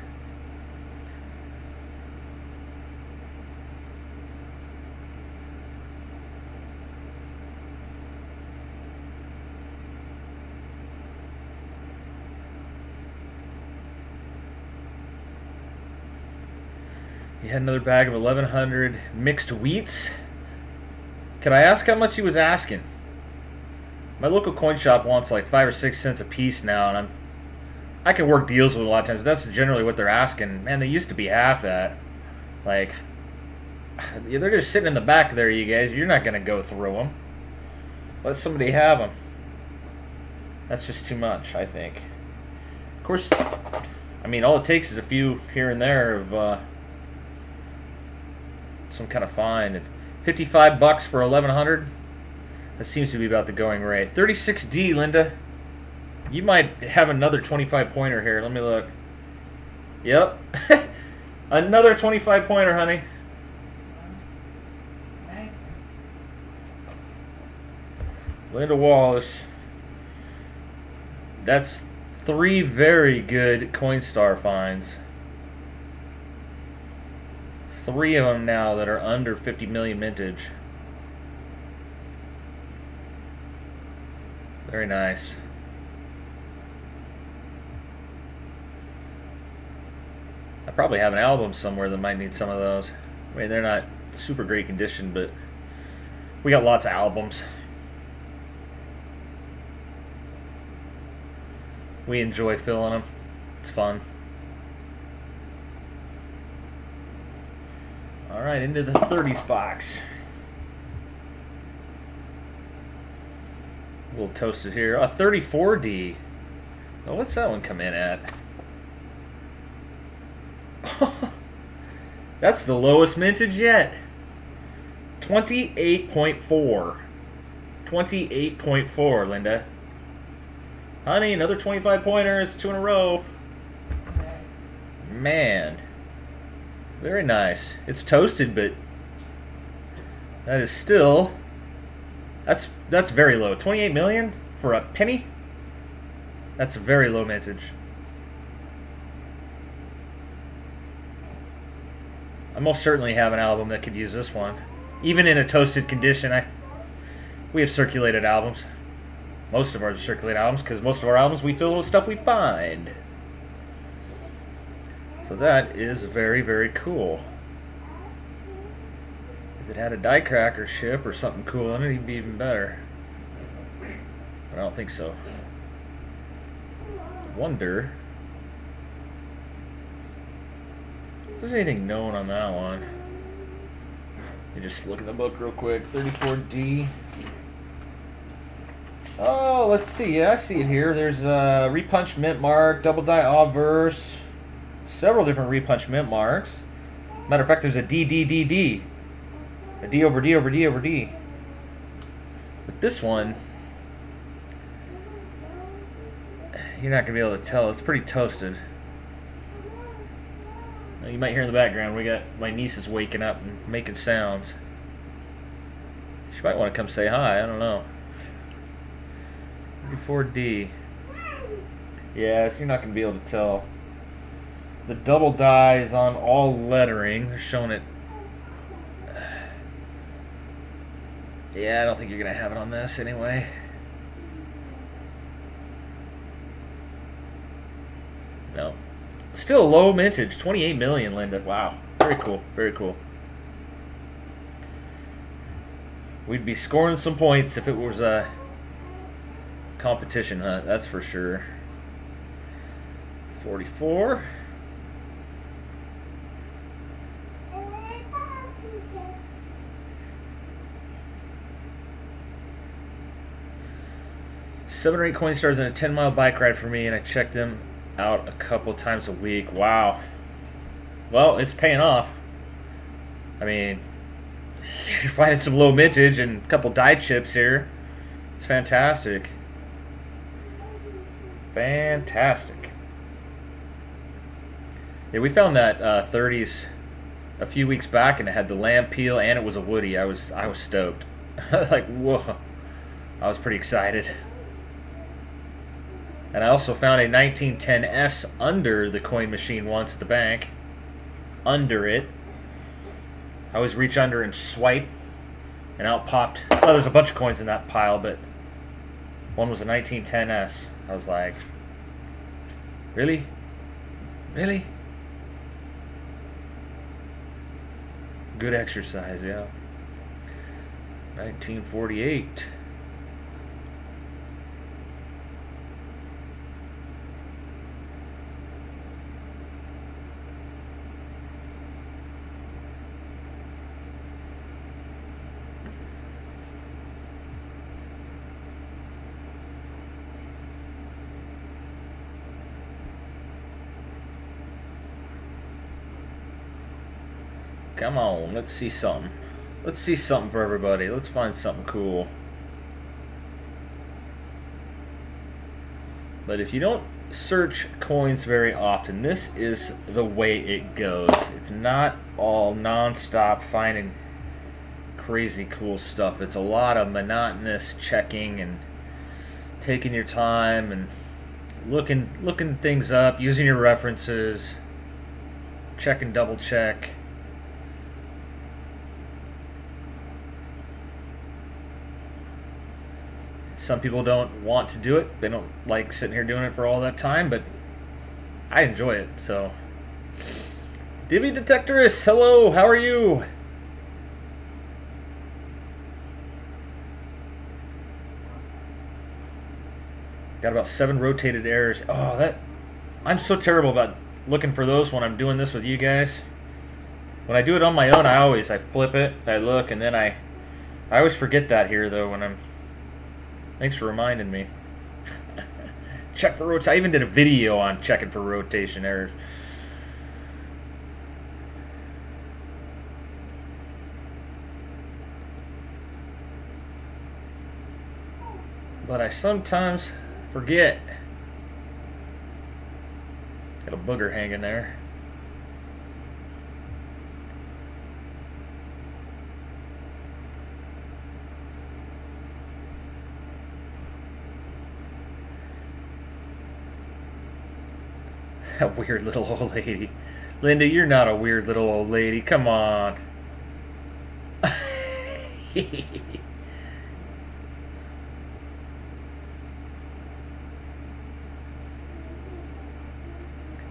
You had another bag of 1,100 mixed wheats. Could I ask how much he was asking? My local coin shop wants like 5 or 6 cents a piece now, and I can work deals with a lot of times. That's generally what they're asking. Man, they used to be half that. Like, they're just sitting in the back there, you guys. You're not gonna go through them. Let somebody have them. That's just too much, I think. Of course, I mean, all it takes is a few here and there of some kind of find. And $55 for 1100. That seems to be about the going rate. 36D, Linda. You might have another 25 pointer here. Let me look. Yep. Another 25 pointer, honey. Nice. Linda Wallace. That's 3 very good Coinstar finds. 3 of them now that are under 50 million mintage. Very nice. I probably have an album somewhere that might need some of those. I mean, they're not super great condition, but we got lots of albums. We enjoy filling them. It's fun. Alright, into the 30s box. A little toasted here. A 34D. Oh, what's that one come in at? That's the lowest mintage yet. 28.4. 28.4, Linda. Honey, another 25 pointer. It's 2 in a row. Man. Very nice. It's toasted, but that is still... That's very low. 28 million for a penny? That's a very low mintage. I most certainly have an album that could use this one. Even in a toasted condition, we have circulated albums. Most of ours are circulated albums because most of our albums we fill with stuff we find. So that is very, very cool. If it had a die cracker ship or something cool in it, it'd be even better. But I don't think so. Wonder if there's anything known on that one. You just look at the book real quick. 34D. Oh, let's see. Yeah, I see it here. There's a repunched mint mark, double die obverse, several different repunched mint marks. Matter of fact, there's a D. A D over D over D over D. But this one, you're not going to be able to tell. It's pretty toasted. Now, you might hear in the background, we got my nieces waking up and making sounds. She might want to come say hi. I don't know. 34D. Yeah, so you're not going to be able to tell. The double die is on all lettering. They're showing it. Yeah, I don't think you're going to have it on this anyway. No. Still low mintage. 28 million, Linda. Wow. Very cool. Very cool. We'd be scoring some points if it was a competition hunt, that's for sure. 44. Seven or 8 coin stars and a 10-mile bike ride for me, and I check them out a couple times a week. Wow. Well, it's paying off. I mean, you're finding some low mintage and a couple die chips here. It's fantastic. Fantastic. Yeah, we found that 30s a few weeks back, and it had the lamb peel and it was a woody. I was stoked. Like, whoa. I was pretty excited. And I also found a 1910S under the coin machine once at the bank. Under it. I always reach under and swipe, and out popped. Well, there's a bunch of coins in that pile, but one was a 1910S. I was like, really? Really? Good exercise, yeah. 1948. Come on, let's see something. Let's see something for everybody. Let's find something cool. But if you don't search coins very often, this is the way it goes. It's not all non-stop finding crazy cool stuff. It's a lot of monotonous checking and taking your time and looking things up, using your references, check and double check. Some people don't want to do it. They don't like sitting here doing it for all that time, but I enjoy it, so. Divvy Detectorist, hello, how are you? Got about 7 rotated errors. Oh, I'm so terrible about looking for those when I'm doing this with you guys. When I do it on my own, I flip it, I look, and then I always forget that here, though, when I'm. Thanks for reminding me. Check for rotation. I even did a video on checking for rotation errors. But I sometimes forget. Got a booger hanging there. A weird little old lady. Linda, you're not a weird little old lady. Come on.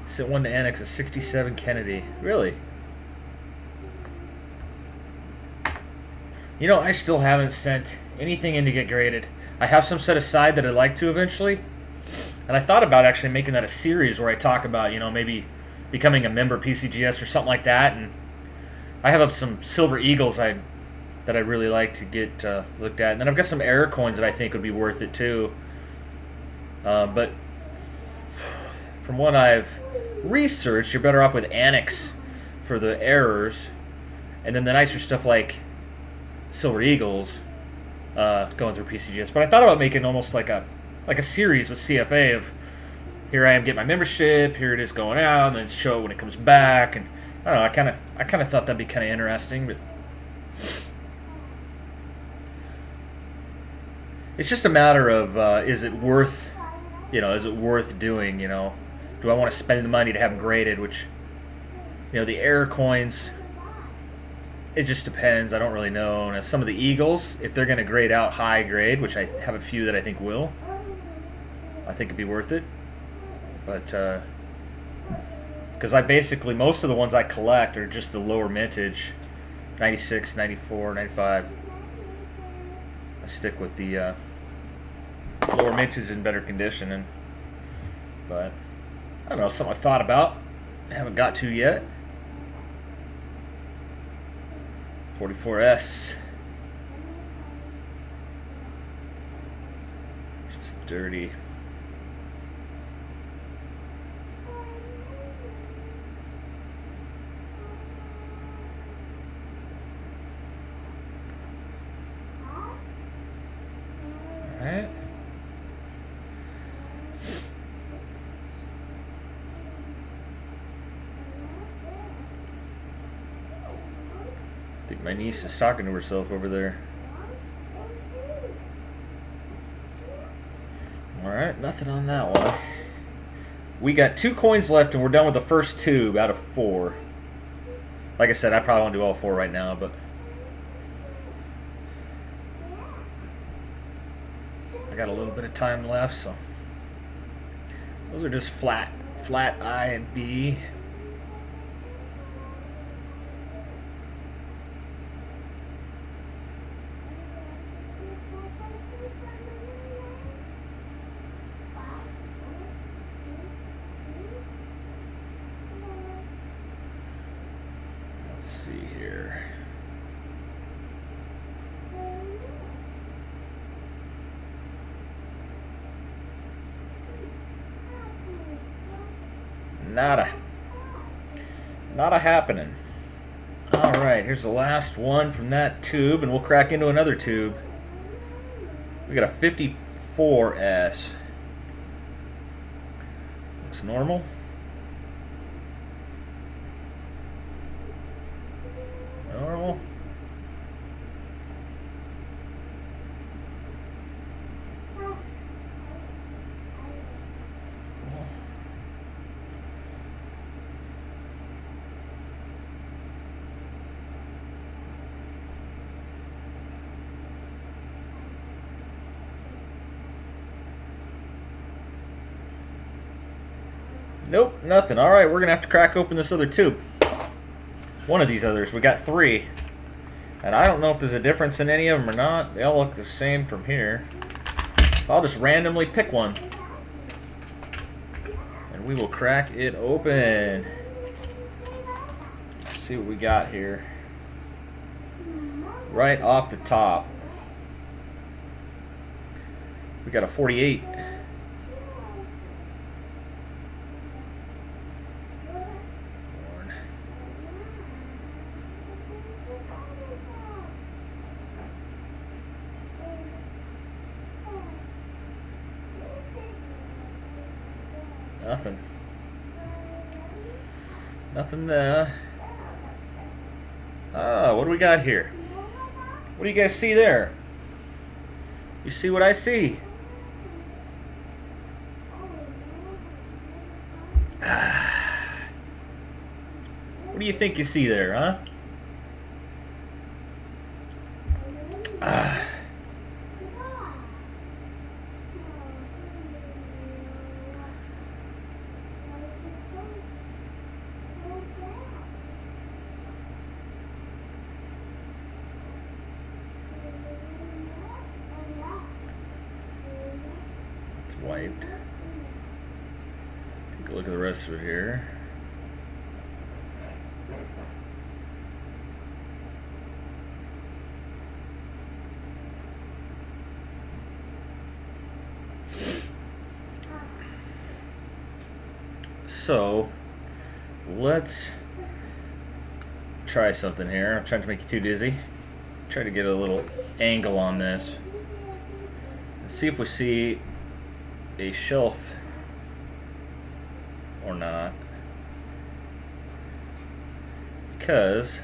Sent one to annex a 67 Kennedy. Really? You know, I still haven't sent anything in to get graded. I have some set aside that I'd like to eventually. And I thought about actually making that a series where I talk about, you know, maybe becoming a member PCGS or something like that. And I have some Silver Eagles that I really like to get looked at. And then I've got some error coins that I think would be worth it too. But from what I've researched, you're better off with Annex for the errors. And then the nicer stuff like Silver Eagles going through PCGS. But I thought about making almost like a series with CFA of here I am getting my membership, here it is going out, and then show it when it comes back. And I don't know, I kind of thought that'd be kind of interesting, but it's just a matter of is it worth, is it worth doing? Do I want to spend the money to have them graded? Which, the error coins, it just depends. I don't really know. Now, some of the Eagles, if they're going to grade out high grade, which I have a few that I think will, I think it'd be worth it. But because I basically, most of the ones I collect are just the lower mintage, 96, 94, 95. I stick with the lower mintage in better condition. But I don't know, something I've thought about, I haven't got to yet. 44S. Just dirty. Alright. I think my niece is talking to herself over there. Alright, nothing on that one. We got 2 coins left and we're done with the first 2 out of 4. Like I said, I probably won't do all 4 right now, but I got a little bit of time left, so those are just flat I and B. Nada. Nada happening. Alright, here's the last one from that tube, and we'll crack into another tube. We got a 54S. Looks normal. Normal. Nope, nothing. Alright, we're going to have to crack open this other tube. One of these others. We got 3. And I don't know if there's a difference in any of them or not. They all look the same from here. I'll just randomly pick one. And we will crack it open. Let's see what we got here. Right off the top, we got a 48. Nothing. Nothing there. Ah, what do we got here? What do you guys see there? You see what I see? What do you think you see there, huh? Wiped. Take a look at the rest of it here. So let's try something here. I'm trying to make you too dizzy. Try to get a little angle on this and see if we see a shelf or not, because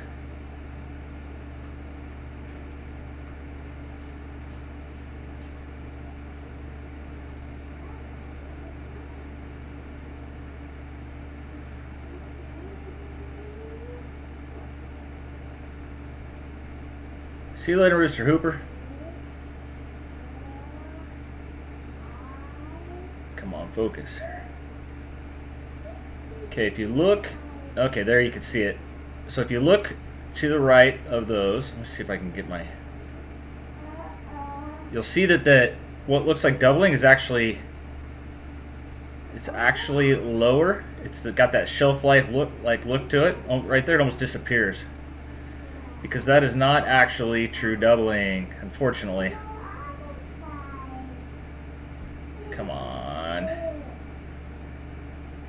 see you later, Rooster Hooper. Focus. Okay, if you look, okay, there you can see it. So if you look to the right of those, let me see if I can get my, you'll see that what looks like doubling is actually, it's actually lower. It's got that shelf life look to it. Oh, right there, it almost disappears, because that is not actually true doubling, unfortunately. Come on.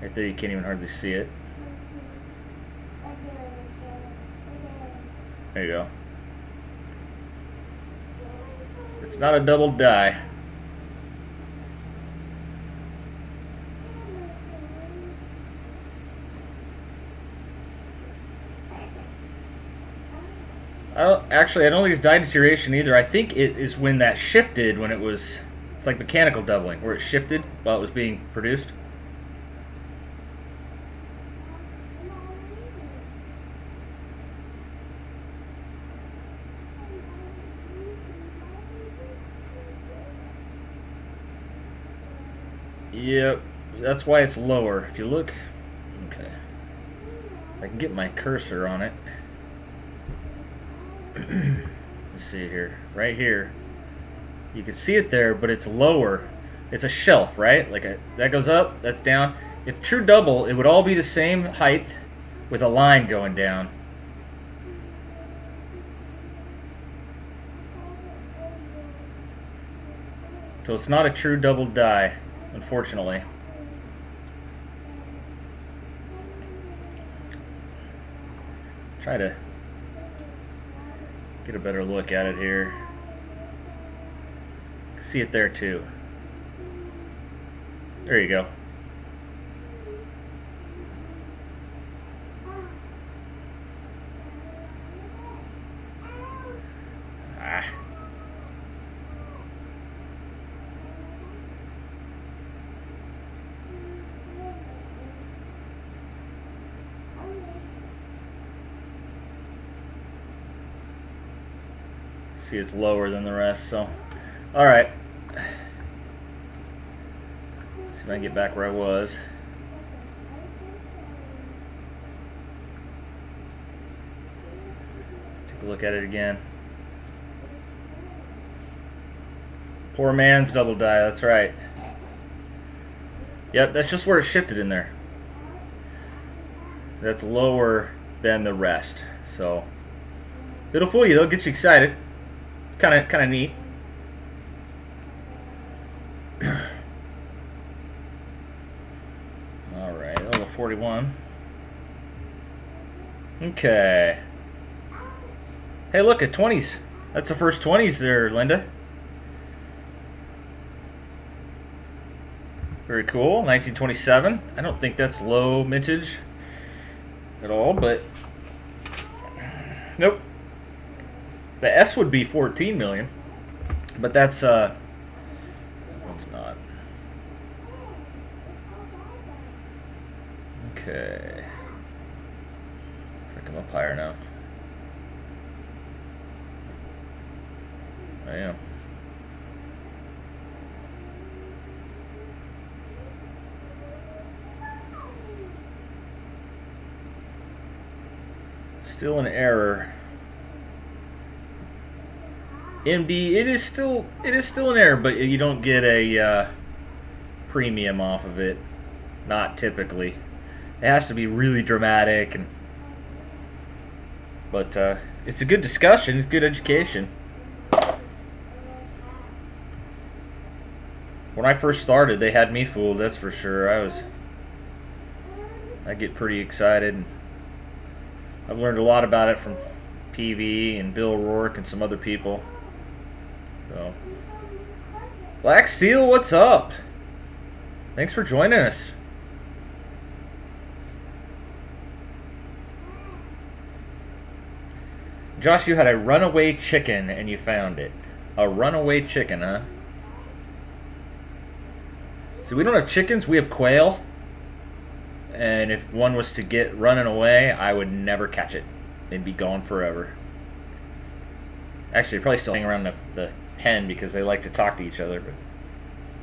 Right there, you can't even hardly see it. There you go. It's not a double die. Actually, I don't think it's die deterioration either. I think it is when that shifted, when it was, it's like mechanical doubling, where it shifted while it was being produced. Yep, that's why it's lower. If you look, okay, I can get my cursor on it. Let's see here, right here. You can see it there, but it's lower. It's a shelf, right? Like that goes up, that's down. If true double, it would all be the same height with a line going down. So it's not a true double die, unfortunately. Try to get a better look at it here. See it there too. There you go. Ah. See, it's lower than the rest, so alright. See if I can get back where I was. Take a look at it again. Poor man's double die, that's right. Yep, that's just where it shifted in there. That's lower than the rest, so it'll fool you, it'll get you excited. Kind of neat. Alright, level 41. Okay. Hey, look at 20s. That's the first 20s there, Linda. Very cool. 1927. I don't think that's low mintage at all, but nope. The S would be 14 million, but that's that one's not. Okay. Looks like I'm up higher now. I am. Still an error. MD, it is still an error, but you don't get a premium off of it. Not typically. It has to be really dramatic, but it's a good discussion. It's good education. When I first started, they had me fooled. That's for sure. I get pretty excited. I've learned a lot about it from PV and Bill Rourke and some other people. So, Black Steel, what's up? Thanks for joining us. Josh, you had a runaway chicken and you found it. A runaway chicken, huh? So we don't have chickens, we have quail. And if one was to get running away, I would never catch it. They'd be gone forever. Actually, probably still hang around the pen because they like to talk to each other, but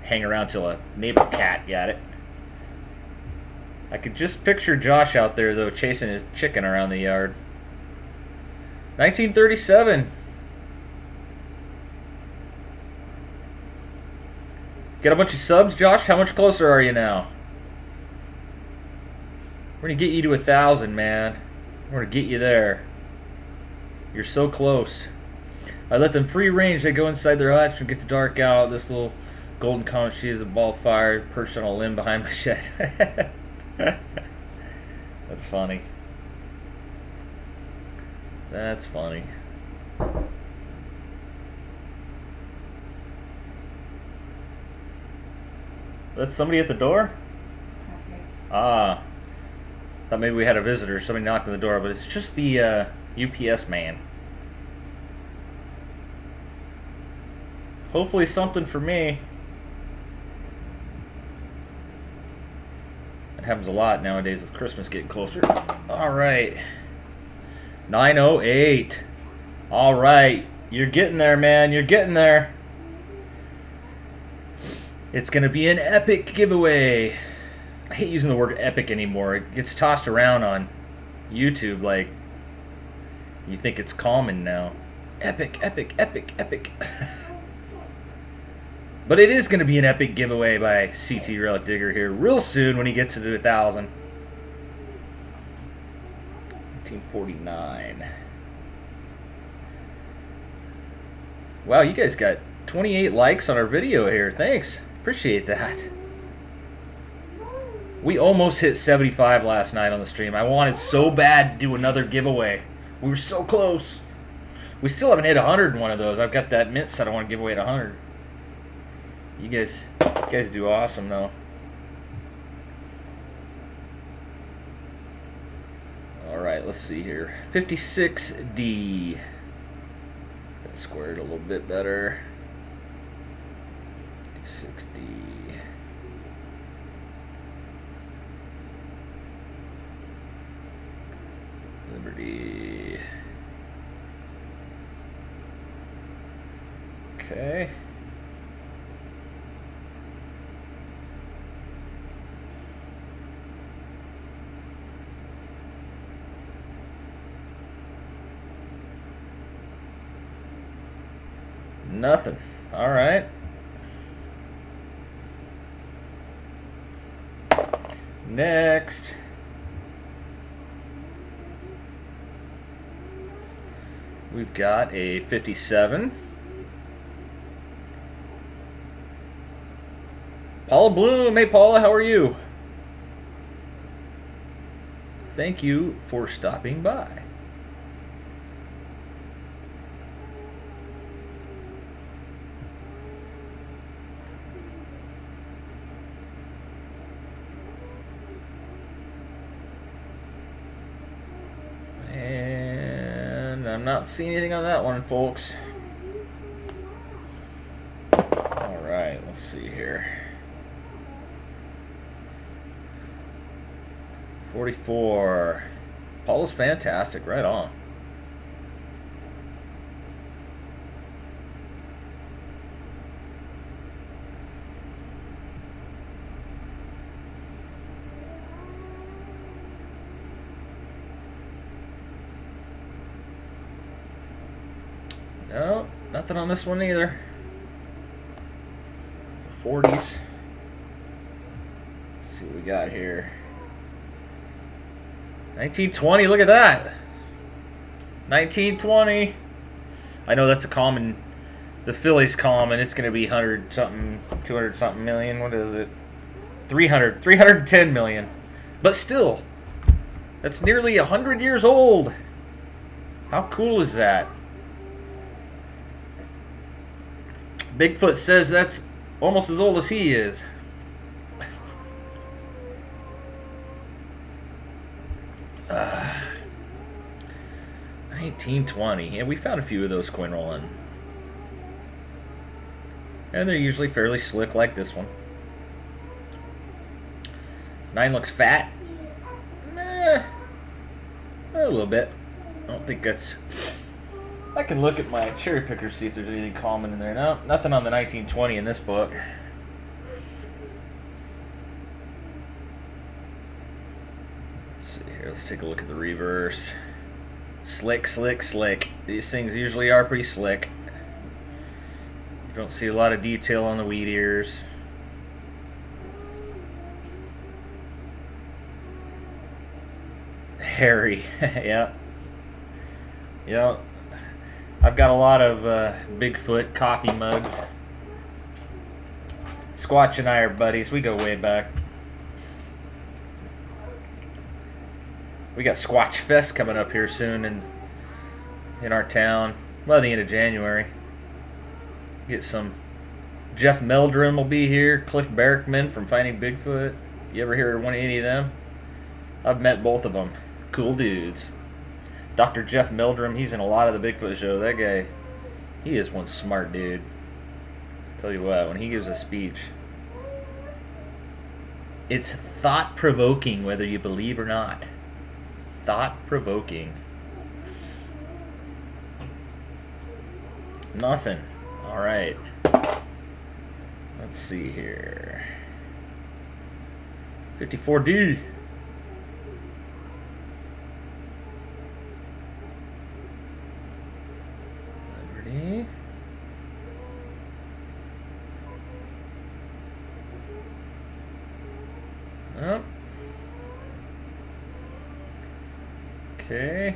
hang around till a neighbor cat got it. I could just picture Josh out there, though, chasing his chicken around the yard. 1937. Got a bunch of subs, Josh? How much closer are you now? We're going to get you to 1,000, man. We're going to get you there. You're so close. I let them free range. They go inside their hutch and it gets dark out. This little golden comet, she is a ball fire perched on a limb behind my shed. That's funny. That's funny. That's somebody at the door? Okay. Ah. Thought maybe we had a visitor. Somebody knocked on the door, but it's just the UPS man. Hopefully something for me. It happens a lot nowadays with Christmas getting closer. Alright. 908. Alright. You're getting there, man. You're getting there. It's going to be an epic giveaway. I hate using the word epic anymore. It gets tossed around on YouTube like you think it's common now. Epic, epic, epic, epic. But it is going to be an epic giveaway by CT Relic Digger here real soon when he gets to 1,000. 1949. Wow, you guys got 28 likes on our video here. Thanks. Appreciate that. We almost hit 75 last night on the stream. I wanted so bad to do another giveaway. We were so close. We still haven't hit 100 in one of those. I've got that mint set I want to give away at 100. You guys do awesome though. Alright, let's see here. 56D. Got squared a little bit better. 56D. Liberty. Okay. Nothing. All right. Next. We've got a 57. Paula Bloom. Hey, Paula, how are you? Thank you for stopping by. And I'm not seeing anything on that one, folks. All right, let's see here. 44. Paula's fantastic. Right on. No, nothing on this one either. The 40s. Let's see what we got here. 1920, look at that. 1920. I know that's a common, the Phillies common. It's going to be 100 something, 200 something million. What is it? 310 million. But still, that's nearly 100 years old. How cool is that? Bigfoot says that's almost as old as he is. Uh, 1920. Yeah, we found a few of those coin rolling. And they're usually fairly slick like this one. 9 looks fat. A little bit. I don't think that's... I can look at my Cherrypickers, see if there's anything common in there. No, nothing on the 1920 in this book. Let's see here. Let's take a look at the reverse. Slick, slick, slick. These things usually are pretty slick. You don't see a lot of detail on the wheat ears. Hairy. Yeah. Yeah. I've got a lot of Bigfoot coffee mugs. Squatch and I are buddies. We go way back. We got Squatch Fest coming up here soon in our town. Well, the end of January. Get some. Jeff Meldrum will be here. Cliff Barrickman from Finding Bigfoot. You ever hear of any of them? I've met both of them. Cool dudes. Dr. Jeff Meldrum, he's in a lot of the Bigfoot show. That guy, he is one smart dude. Tell you what, when he gives a speech, it's thought-provoking whether you believe or not. Thought-provoking. Nothing. Alright. Let's see here. 54D. Liberty. Oh. Okay.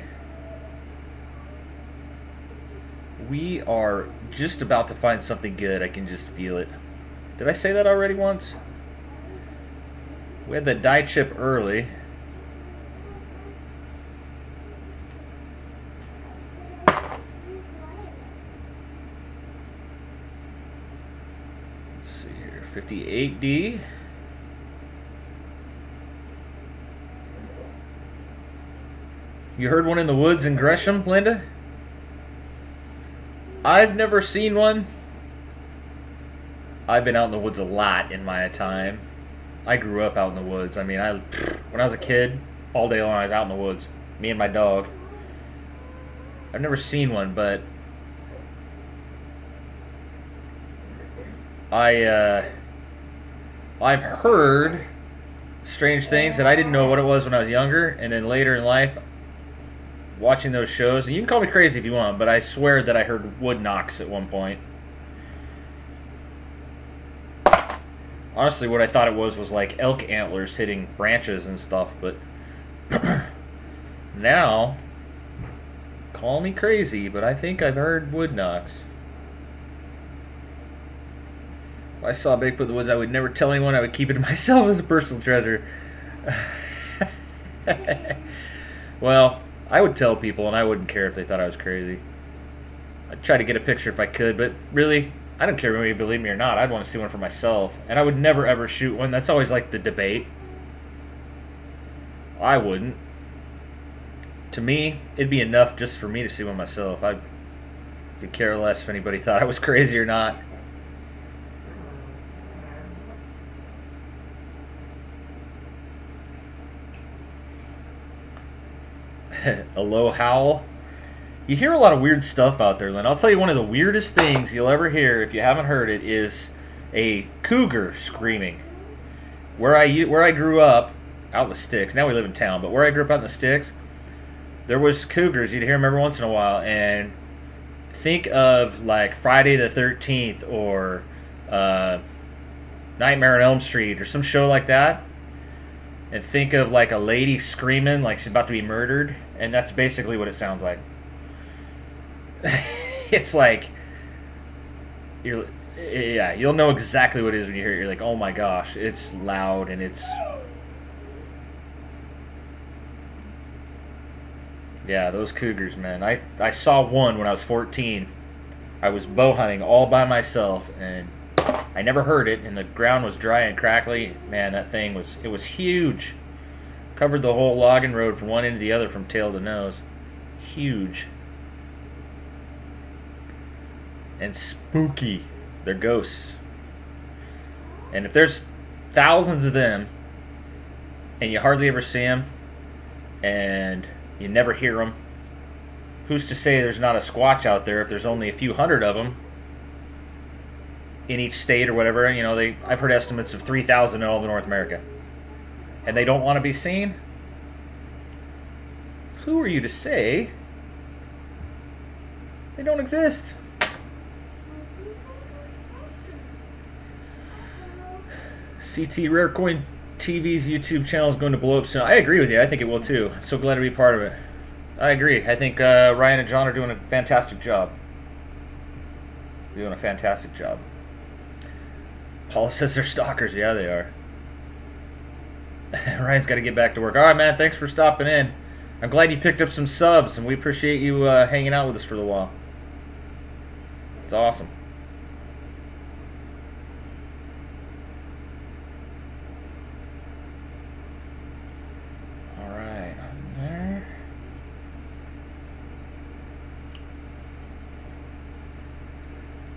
We are just about to find something good. I can just feel it. Did I say that already once? We had the die chip early. 58D. You heard one in the woods in Gresham, Linda? I've never seen one. I've been out in the woods a lot in my time. I grew up out in the woods. I mean, when I was a kid, all day long I was out in the woods. Me and my dog. I've never seen one, but I've heard strange things that I didn't know what it was when I was younger, and then later in life, watching those shows, and you can call me crazy if you want, but I swear that I heard wood knocks at one point. Honestly, what I thought it was like elk antlers hitting branches and stuff, but now, call me crazy, but I think I've heard wood knocks. If I saw Bigfoot in the woods, I would never tell anyone. I would keep it to myself as a personal treasure. Well, I would tell people, and I wouldn't care if they thought I was crazy. I'd try to get a picture if I could, but really, I don't care whether you believe me or not. I'd want to see one for myself. And I would never ever shoot one. That's always like the debate. I wouldn't. To me, it'd be enough just for me to see one myself. I could care less if anybody thought I was crazy or not. A low howl. You hear a lot of weird stuff out there, Lynn. I'll tell you, one of the weirdest things you'll ever hear, if you haven't heard it, is a cougar screaming. Where I grew up, out in the sticks. Now we live in town, but where I grew up out in the sticks, there was cougars. You'd hear them every once in a while, and think of like Friday the 13th or Nightmare on Elm Street or some show like that, and think of like a lady screaming like she's about to be murdered, and that's basically what it sounds like. It's like you'll know exactly what it is when you hear it. You're like, oh my gosh, it's loud, and it's, yeah, those cougars, man. I saw one when I was 14. I was bow hunting all by myself, and I never heard it, and the ground was dry and crackly. Man, that thing was huge. Covered the whole logging road from one end to the other from tail to nose. Huge. And spooky. They're ghosts. And if there's thousands of them, and you hardly ever see them, and you never hear them, who's to say there's not a squatch out there if there's only a few hundred of them in each state or whatever? You know, I've heard estimates of 3,000 in all of North America. And they don't want to be seen? Who are you to say they don't exist? CT Rare Coin TV's YouTube channel is going to blow up soon. I agree with you. I think it will too. I'm so glad to be part of it. I agree. I think Ryan and John are doing a fantastic job. They're doing a fantastic job. Paula says they're stalkers. Yeah, they are. Ryan's got to get back to work. All right, man. Thanks for stopping in. I'm glad you picked up some subs, and we appreciate you hanging out with us for a while. It's awesome. All right, on there.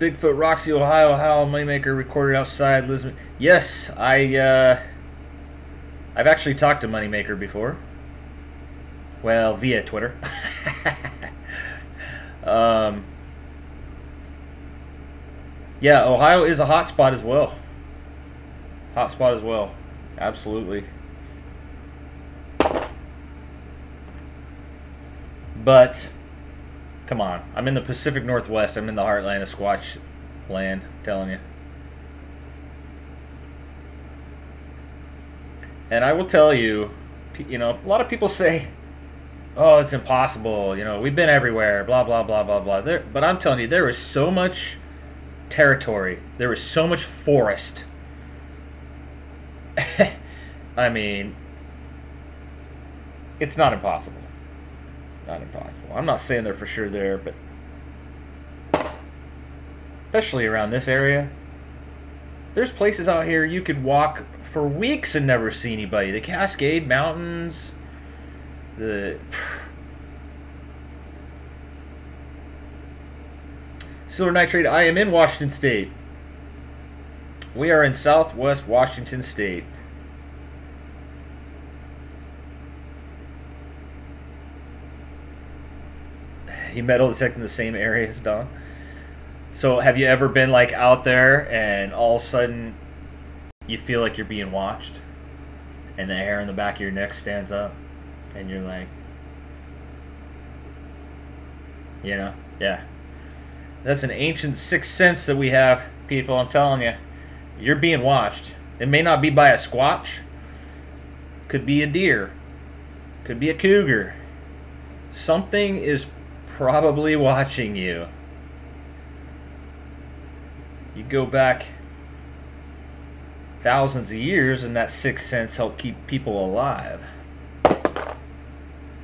Bigfoot, Roxy, Ohio, Howl, Moneymaker recorded outside Lisbon. Yes, I've actually talked to Moneymaker before. Well, via Twitter. Yeah, Ohio is a hot spot as well. Hot spot as well. Absolutely. But, come on. I'm in the Pacific Northwest. I'm in the heartland of Squatch land, I'm telling you. And I will tell you, you know, a lot of people say, oh, it's impossible, you know, we've been everywhere, blah, blah, blah, blah, blah. But I'm telling you, there is so much territory. There is so much forest. I mean, it's not impossible. Not impossible. I'm not saying they're for sure there, but especially around this area, There's places out here you could walk for weeks and never see anybody. The Cascade Mountains, the silver nitrate. I am in Washington State. We are in Southwest Washington State. You metal detect in the same area as Don. So have you ever been like out there and all of a sudden you feel like you're being watched and the hair in the back of your neck stands up and you're like, you know, yeah. That's an ancient sixth sense that we have, people. I'm telling you, you're being watched. It may not be by a squatch. Could be a deer. Could be a cougar. Something is probably watching you. You go back thousands of years and that sixth sense helped keep people alive.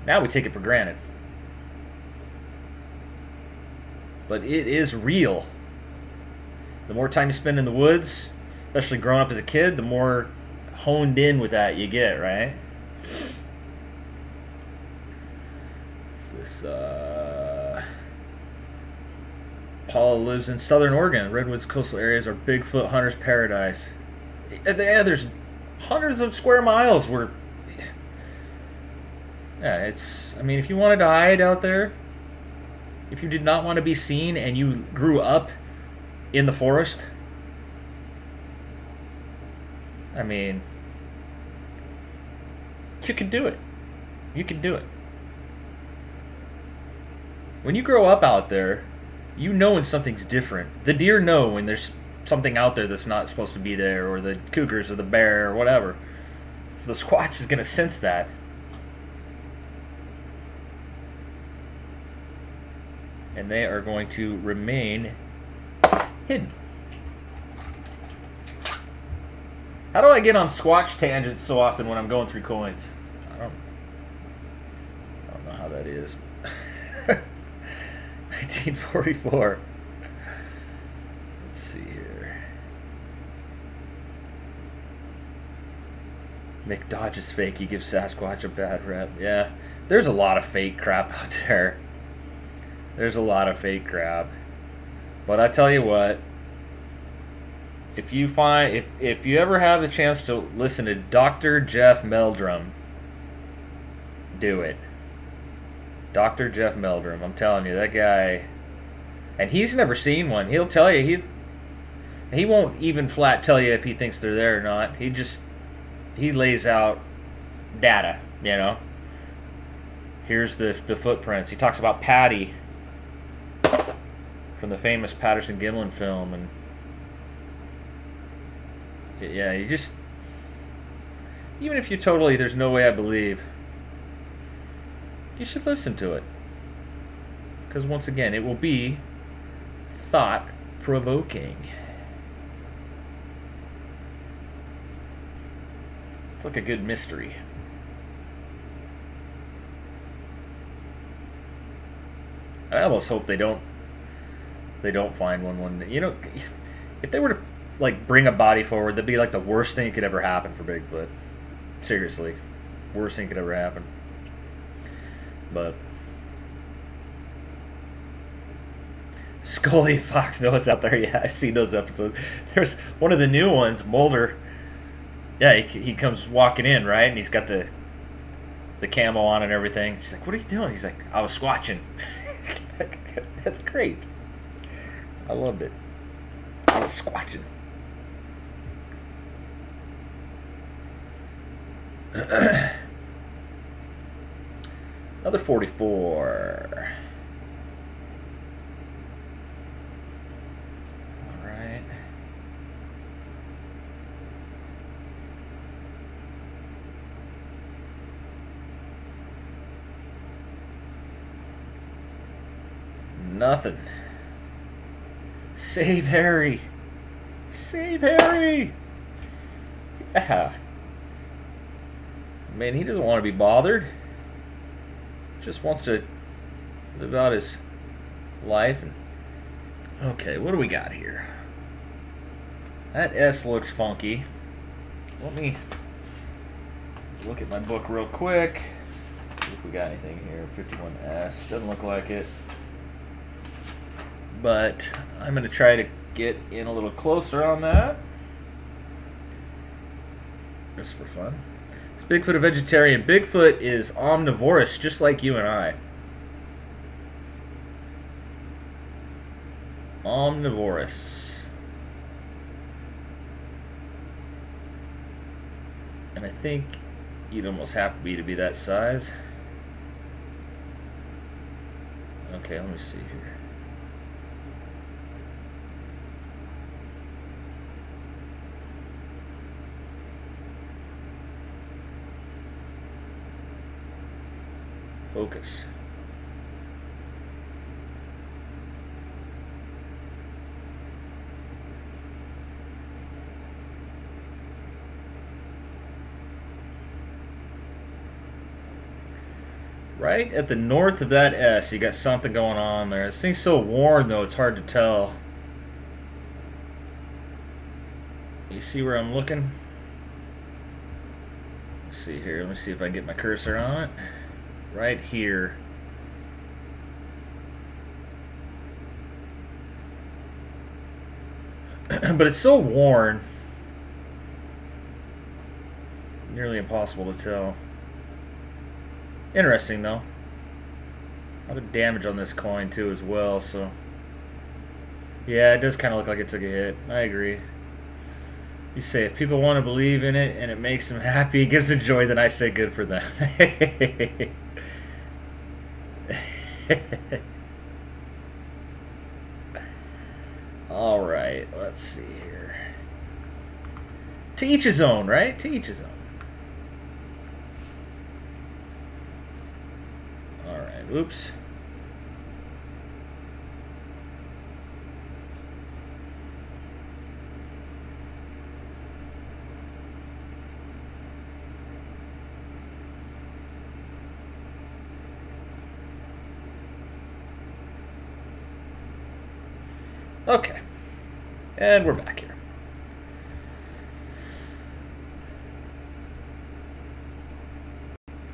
Now we take it for granted. But it is real. The more time you spend in the woods, especially growing up as a kid, the more honed in with that you get, right? This Paula lives in Southern Oregon. Redwoods coastal areas are Bigfoot hunters' paradise. Yeah, there's hundreds of square miles where, yeah, it's, I mean, if you wanted to hide out there, if you did not want to be seen and you grew up in the forest, I mean, you can do it. You can do it. When you grow up out there, you know when something's different. The deer know when there's something out there that's not supposed to be there, or the cougars or the bear or whatever. So the squatch is going to sense that. And they are going to remain hidden. How do I get on squatch tangents so often when I'm going through coins? I don't know how that is. 1944. Let's see here. Mick Dodge is fake. He gives Sasquatch a bad rep. Yeah, there's a lot of fake crap out there. There's a lot of fake crap. But I tell you what, if you find, if you ever have the chance to listen to Dr. Jeff Meldrum, do it. Dr. Jeff Meldrum, I'm telling you, that guy, and he's never seen one. He'll tell you, he won't even flat tell you if he thinks they're there or not. He lays out data, you know. Here's the footprints. He talks about Patty from the famous Patterson-Gimlin film, and yeah, you just, even if you totally, there's no way I believe, you should listen to it. Because once again, it will be thought-provoking. It's like a good mystery. I almost hope they don't find one. You know, if they were to like bring a body forward, that'd be like the worst thing that could ever happen for Bigfoot. Seriously, worst thing could ever happen. But Scully Fox know what's out there. Yeah, I've seen those episodes. There's one of the new ones, Mulder. Yeah, he comes walking in, right, and he's got the camo on and everything. She's like, "What are you doing?" He's like, "I was squatching." That's great. I loved it. I was squatching. Another 44. All right. Nothing. Save Harry. Save Harry. Yeah. Man, he doesn't want to be bothered. Just wants to live out his life. Okay, what do we got here? That S looks funky. Let me look at my book real quick. See if we got anything here. 51S. Doesn't look like it. But I'm going to try to get in a little closer on that. Just for fun. Is Bigfoot a vegetarian? Bigfoot is omnivorous, just like you and I. Omnivorous. And I think you'd almost have to be that size. Okay, let me see here. Focus. Right at the north of that S, you got something going on there. This thing's so worn, though, it's hard to tell. You see where I'm looking? Let's see here. Let me see if I can get my cursor on it. Right here. But it's so worn. Nearly impossible to tell. Interesting, though. A lot of damage on this coin, too, as well, so... Yeah, it does kind of look like it took a hit. I agree. You say, if people want to believe in it and it makes them happy, it gives them joy, then I say good for them. Alright, let's see here. To each his own, right? To each his own. Alright, oops. Okay, and we're back here.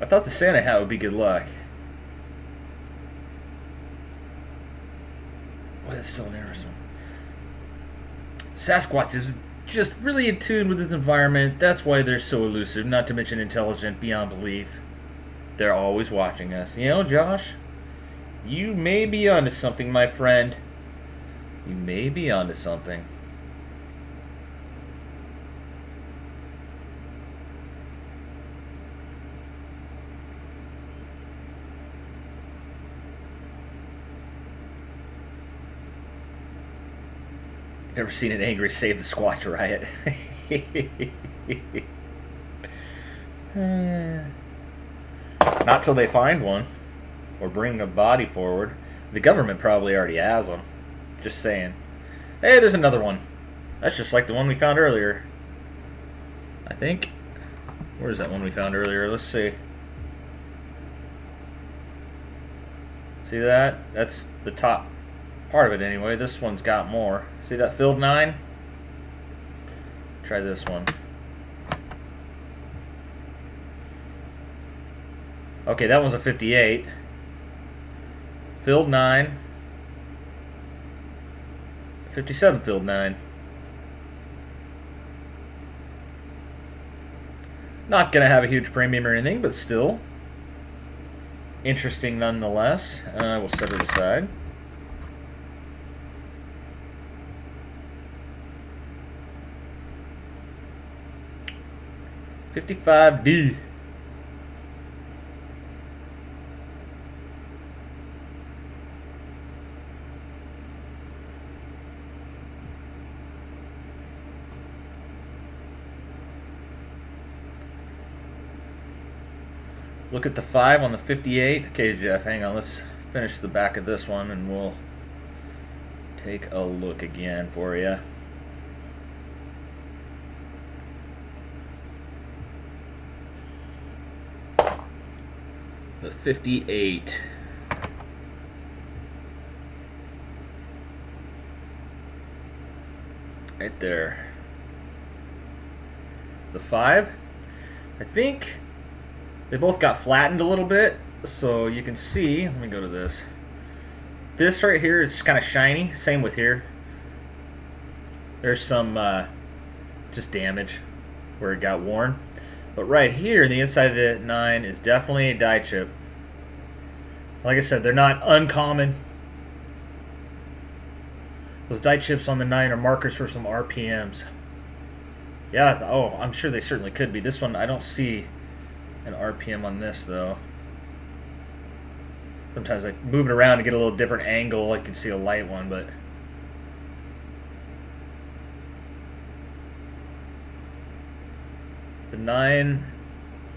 I thought the Santa hat would be good luck. Boy, that's still an interesting one. Sasquatch is just really in tune with his environment. That's why they're so elusive, not to mention intelligent beyond belief. They're always watching us. You know, Josh, you may be onto something, my friend. You may be onto something. Never seen an angry Save the Squatch riot. Not till they find one or bring a body forward. The government probably already has them. Just saying. Hey, there's another one. That's just like the one we found earlier. I think. Where's that one we found earlier? Let's see. See that? That's the top part of it anyway. This one's got more. See that filled 9? Try this one. Okay, that one's a 58. Filled 9. 57 filled 9. Not gonna have a huge premium or anything, but still interesting nonetheless. We'll set it aside. $55D. Look at the 5 on the 58. Okay, Jeff, hang on. Let's finish the back of this one and we'll take a look again for you. The 58. Right there. the 5. I think they both got flattened a little bit, so you can see, let me go to this. This right here is kind of shiny, same with here. There's some just damage where it got worn. But right here, the inside of the 9 is definitely a die chip. Like I said, they're not uncommon. Those die chips on the 9 are markers for some RPMs. Yeah, oh, I'm sure they certainly could be. This one, I don't see an RPM on this, though. Sometimes I move it around to get a little different angle. I can see a light one, but... The 9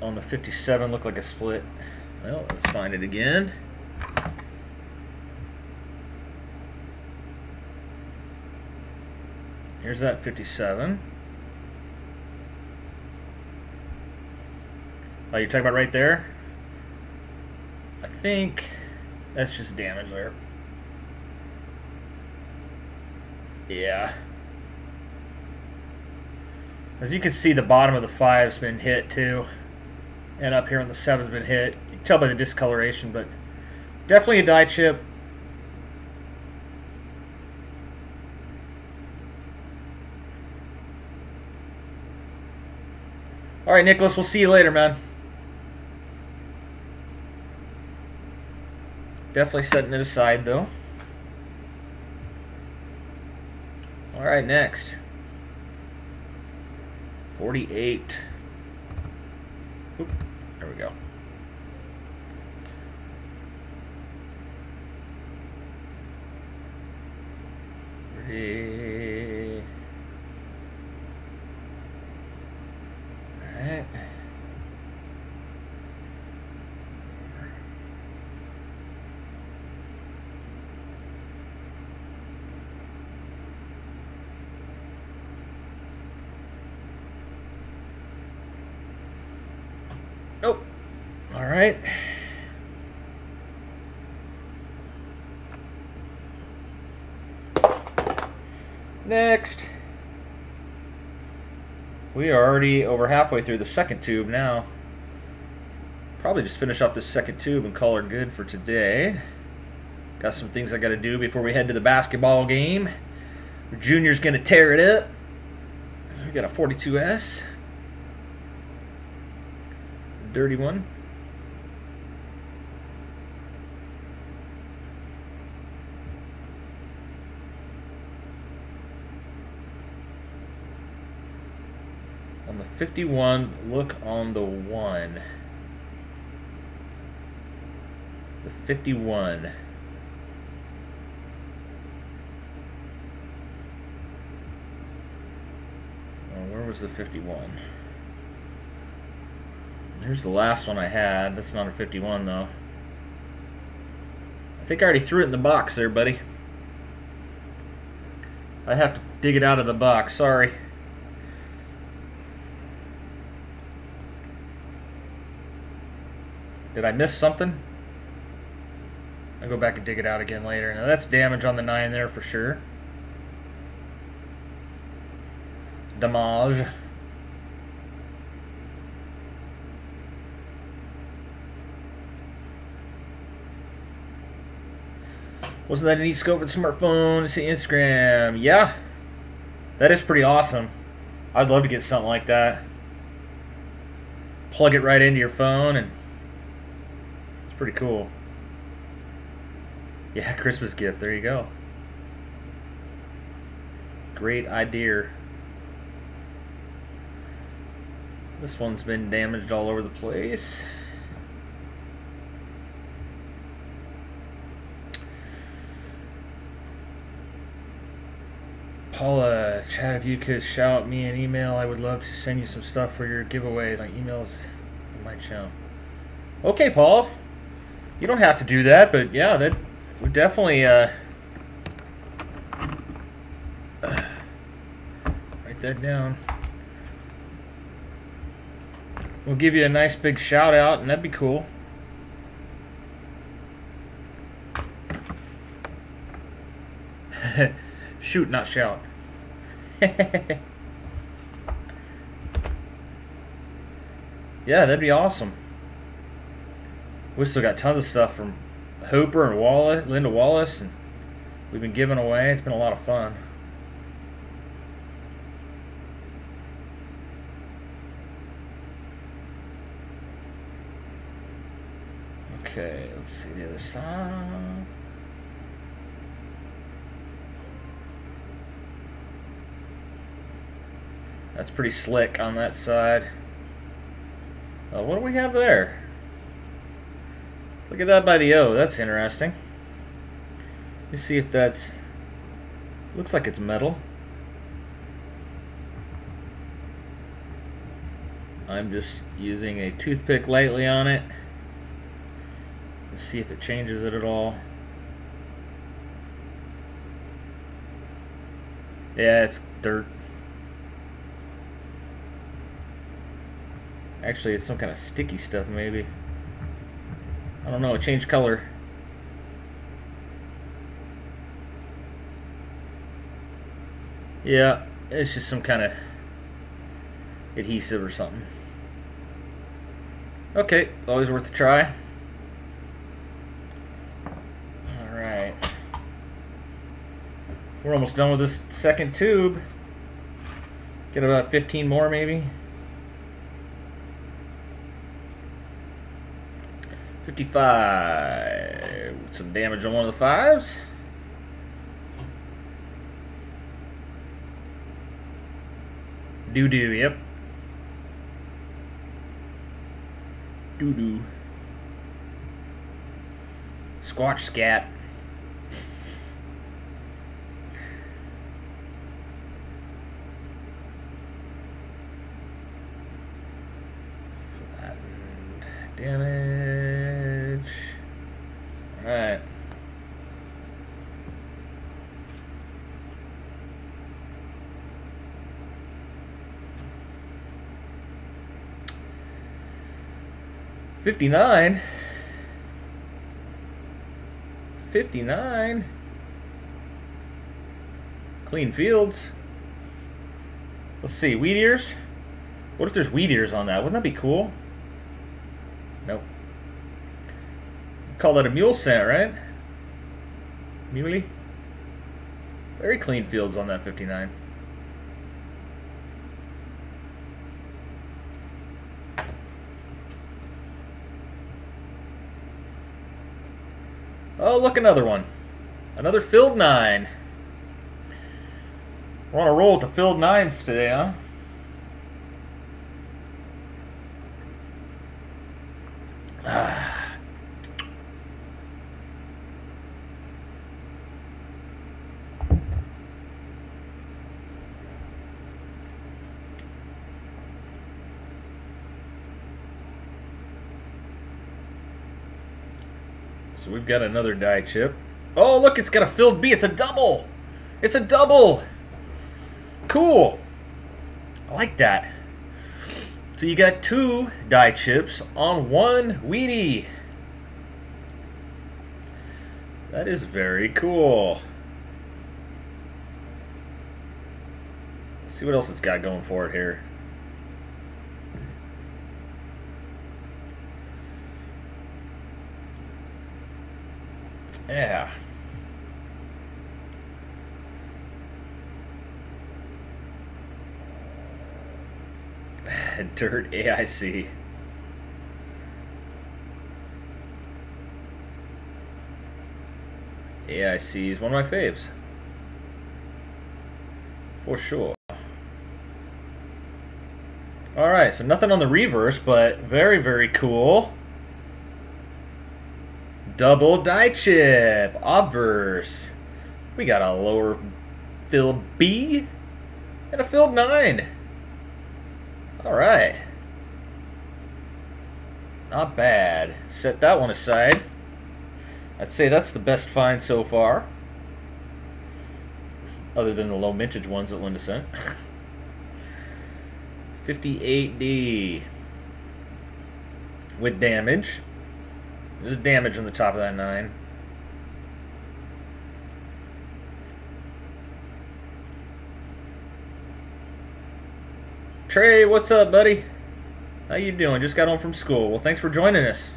on the 57 looked like a split. Well, let's find it again. Here's that 57. Oh, you're talking about right there? I think that's just damage there. Yeah. As you can see, the bottom of the 5's been hit too. And up here on the 7's been hit. You can tell by the discoloration, but definitely a die chip. Alright, Nicholas, we'll see you later, man. Definitely setting it aside, though. Alright, next. 48. Oop, there we go. Ready. Alright. Nope. All right. Next. We are already over halfway through the second tube now. Probably just finish off this second tube and call her good for today. Got some things I got to do before we head to the basketball game. Junior's going to tear it up. We got a 42S. Dirty one. On the 51, look on the 1. The 51. Oh, where was the 51? Here's the last one I had. That's not a 51 though. I think I already threw it in the box there, buddy. I have to dig it out of the box. Sorry. Did I miss something? I'll go back and dig it out again later. Now that's damage on the 9 there for sure. Damage. Wasn't that a neat scope for the smartphone? It's Instagram. Yeah. That is pretty awesome. I'd love to get something like that. Plug it right into your phone and it's pretty cool. Yeah, Christmas gift. There you go. Great idea. This one's been damaged all over the place. Paula, Chad, if you could shout me an email, I would love to send you some stuff for your giveaways. My email's on my channel. Okay, Paul. You don't have to do that, but yeah, that would definitely write that down. We'll give you a nice big shout out, and that'd be cool. Shoot, not shout. Yeah, that'd be awesome. We still got tons of stuff from Hooper and Wallace, Linda Wallace, and we've been giving away. It's been a lot of fun. Okay, let's see the other side. That's pretty slick on that side. What do we have there? Look at that by the O. That's interesting. Let's see if that's... Looks like it's metal. I'm just using a toothpick lightly on it. Let's see if it changes it at all. Yeah, it's dirt. Actually, it's some kind of sticky stuff, maybe. I don't know, it changed color. Yeah, it's just some kind of adhesive or something. Okay, always worth a try. Alright. We're almost done with this second tube. Get about 15 more, maybe. 55. Some damage on one of the fives. Doo-doo, yep. Doo-doo. Squatch scat. Flattened damage. Alright. $59. $59. Clean fields. Let's see, wheat ears. What if there's wheat ears on that? Wouldn't that be cool? Nope. Call that a mule scent, right? Muley. Very clean fields on that 59. Oh, look, another one. Another filled 9. We're on a roll with the filled 9s today, huh? So we've got another die chip. Oh, look, it's got a filled B. It's a double. It's a double. Cool. I like that. So you got 2 die chips on 1 Wheatie. That is very cool. Let's see what else it's got going for it here. Yeah. Dirt AIC. AIC is one of my faves. For sure. Alright, so nothing on the reverse, but very, very cool. Double die chip. Obverse. We got a lower filled B and a filled 9. Alright. Not bad. Set that one aside. I'd say that's the best find so far. Other than the low mintage ones that Linda sent. 58D. With damage. There's damage on the top of that 9. Trey, what's up, buddy? How you doing? Just got home from school. Well, thanks for joining us.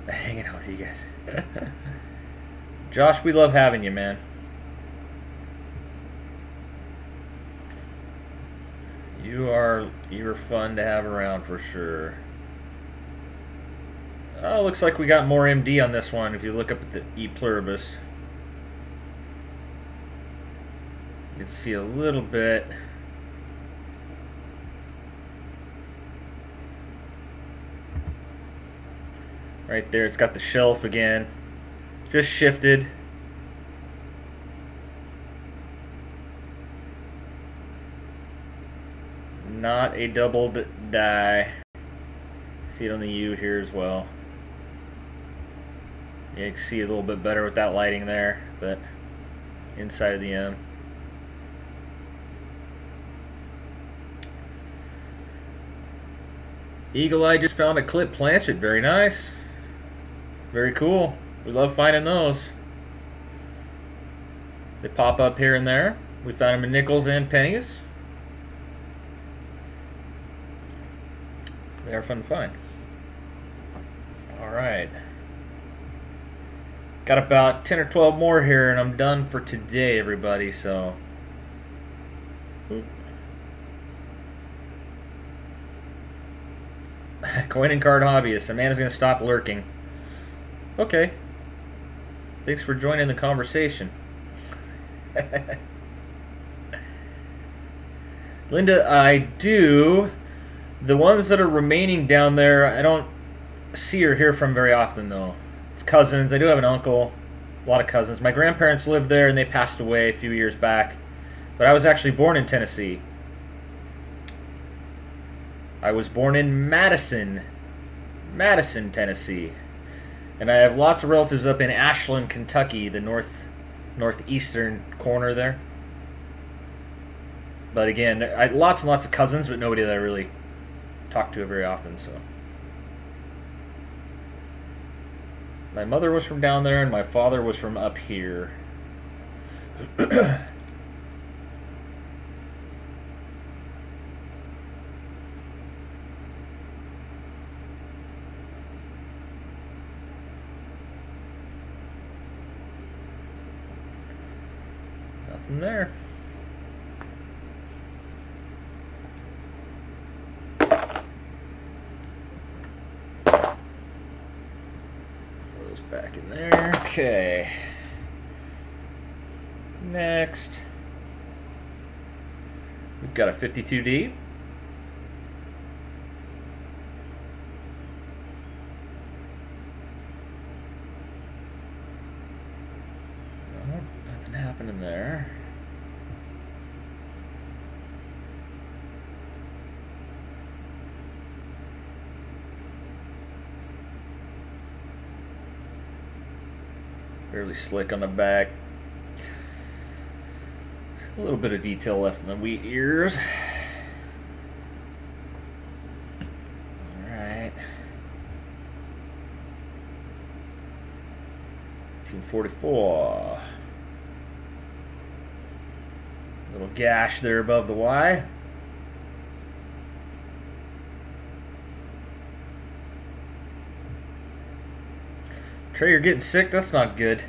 Hanging out with you guys. Josh, we love having you, man. You're fun to have around for sure. Oh, looks like we got more MD on this one if you look up at the E pluribus. You can see a little bit. Right there, it's got the shelf again. Just shifted. Not a doubled die. See it on the U here as well. Yeah, you can see it a little bit better with that lighting there, but inside of the M. Eagle Eye just found a clip planchet. Very nice. Very cool. We love finding those. They pop up here and there. We found them in nickels and pennies. They are fun to find. Alright. Got about 10 or 12 more here and I'm done for today, everybody, so. Coin and card hobbyist. Amanda's going to stop lurking. Okay. Thanks for joining the conversation. Linda, I do. The ones that are remaining down there, I don't see or hear from very often, though. It's cousins. I do have an uncle. A lot of cousins. My grandparents lived there, and they passed away a few years back. But I was actually born in Tennessee. I was born in Madison, Tennessee. And I have lots of relatives up in Ashland, Kentucky, the northeastern corner there. But again, I had lots and lots of cousins, but nobody that I really talk to very often. So my mother was from down there, and my father was from up here. Nothing there. Back in there. Okay. Next, we've got a 52D. Nothing happening there. Fairly slick on the back. A little bit of detail left in the wheat ears. Alright. 1944. Little gash there above the Y. Trey, you're getting sick? That's not good.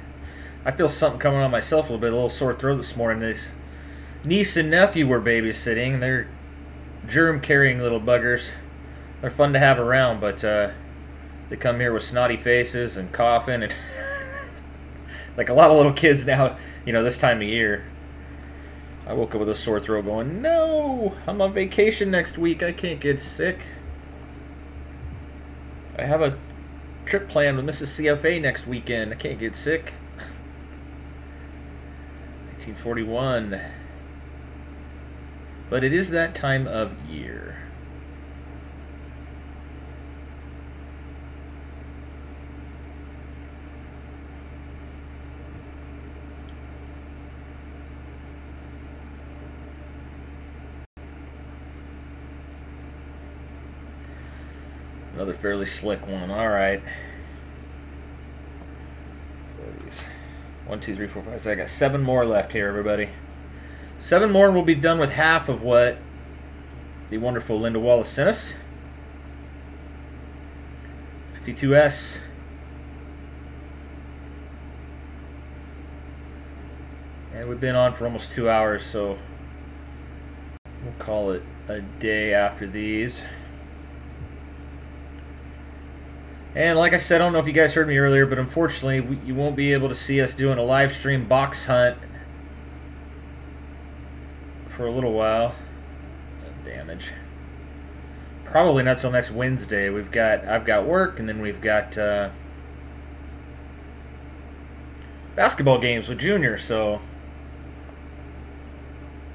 I feel something coming on myself a little sore throat this morning. This niece and nephew were babysitting. They're germ-carrying little buggers. They're fun to have around, but they come here with snotty faces and coughing and like a lot of little kids now, you know, this time of year. I woke up with a sore throat going, no, I'm on vacation next week. I can't get sick. I have a trip planned with Mrs. CFA next weekend. I can't get sick. 1941. But it is that time of year. Another fairly slick one. All right. 1, 2, 3, 4, 5, 6. I got 7 more left here, everybody. 7 more and we'll be done with half of what the wonderful Linda Wallace sent us. 52S. And we've been on for almost 2 hours, so we'll call it a day after these. And like I said, I don't know if you guys heard me earlier, but unfortunately you won't be able to see us doing a live stream box hunt for a little while. Damage. Probably not till next Wednesday. I've got work, and then we've got basketball games with Junior, so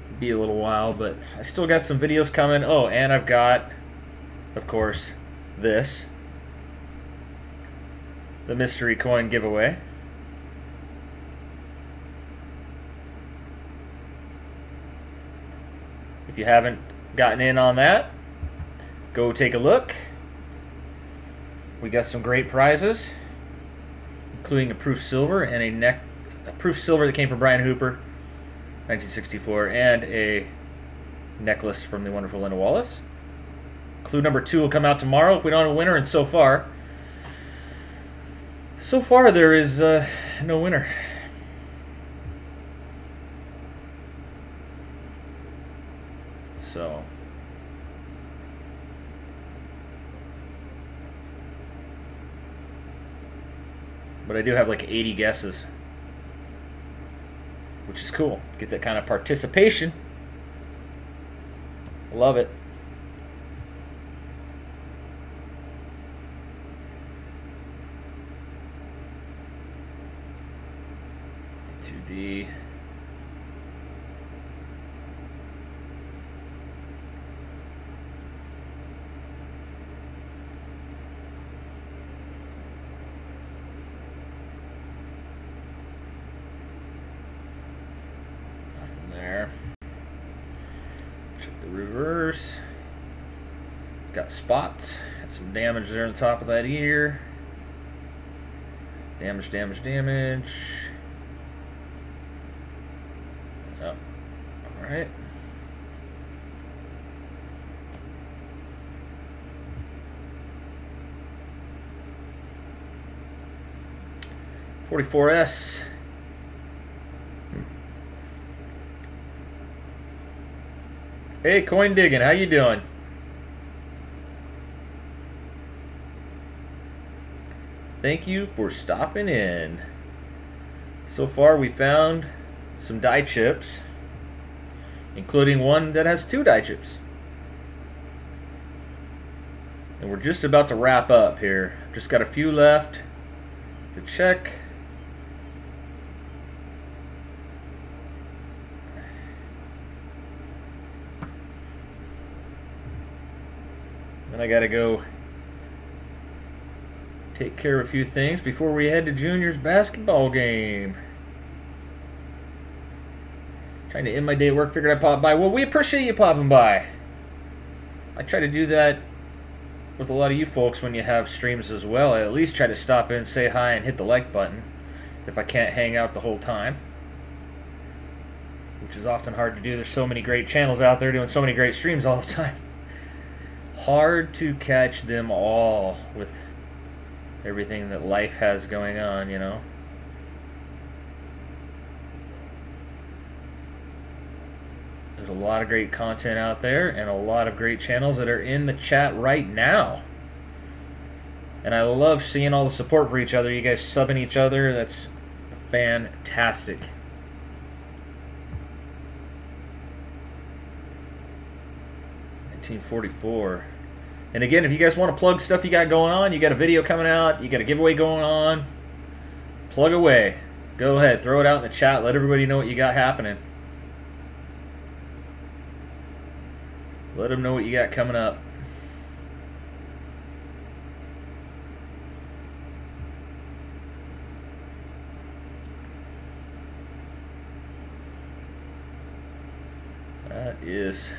it'll be a little while, but I still got some videos coming. Oh, and I've got, of course, this. The mystery coin giveaway. If you haven't gotten in on that, go take a look. We got some great prizes, including a proof silver and a proof silver that came from Brian Hooper, 1964, and a necklace from the wonderful Linda Wallace. Clue number 2 will come out tomorrow if we don't have a winner, and so far there is no winner. So but I do have like 80 guesses, which is cool. Get that kind of participation. Love it. D. Nothing there. Check the reverse. Got spots. Got some damage there on the top of that ear. Damage, damage, damage. Oh, alright. $44S. Hey, Coin Digging, how you doing? Thank you for stopping in. So far we found some die chips, including one that has 2 die chips. And we're just about to wrap up here. Just got a few left to check. Then I gotta go take care of a few things before we head to Junior's basketball game. Trying to end my day at work, figured I'd pop by. Well, we appreciate you popping by. I try to do that with a lot of you folks when you have streams as well. I at least try to stop in, say hi, and hit the like button if I can't hang out the whole time, which is often hard to do. There's so many great channels out there doing so many great streams all the time. Hard to catch them all with everything that life has going on, you know. There's a lot of great content out there and a lot of great channels that are in the chat right now. And I love seeing all the support for each other. You guys subbing each other. That's fantastic. $1944. And again, if you guys want to plug stuff you got going on, you got a video coming out, you got a giveaway going on, plug away. Go ahead, throw it out in the chat. Let everybody know what you got happening. Let them know what you got coming up. That is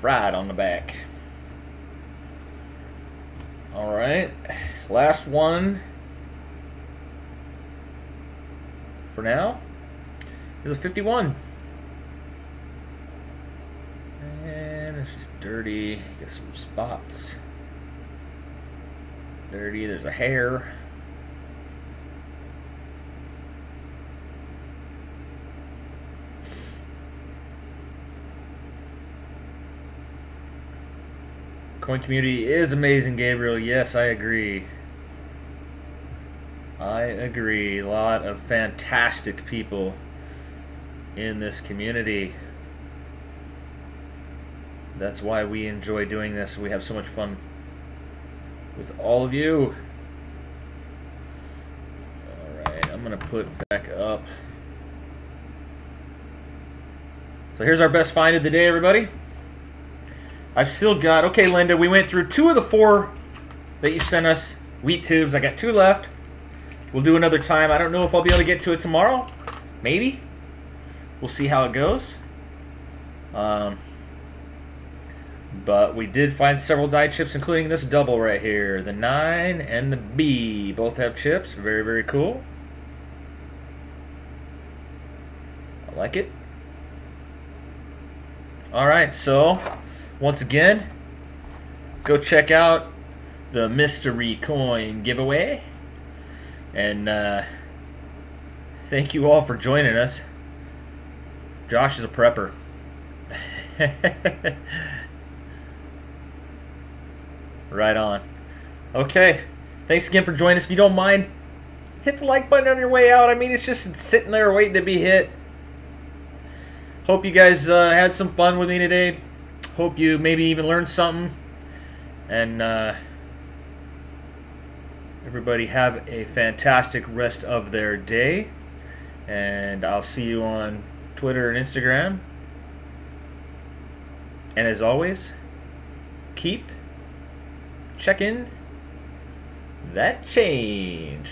fried on the back. Alright, last one for now is a 51. dirty. Get some spots. Dirty. There's a hair. Coin community is amazing, Gabriel. Yes, I agree. I agree. A lot of fantastic people in this community. That's why we enjoy doing this. We have so much fun with all of you. Alright, I'm going to put back up. So here's our best find of the day, everybody. I've still got, okay, Linda, we went through 2 of the 4 that you sent us, wheat tubes. I got 2 left. We'll do another time. I don't know if I'll be able to get to it tomorrow. Maybe. We'll see how it goes. But we did find several die chips, including this double right here. The 9 and the B. Both have chips. Very, very cool. I like it. Alright, so once again, go check out the mystery coin giveaway. And thank you all for joining us. Josh is a prepper. Right on. Okay. Thanks again for joining us. If you don't mind, hit the like button on your way out. I mean, it's just sitting there waiting to be hit. Hope you guys had some fun with me today. Hope you maybe even learned something. And everybody have a fantastic rest of their day. And I'll see you on Twitter and Instagram. And as always, keep checking that change.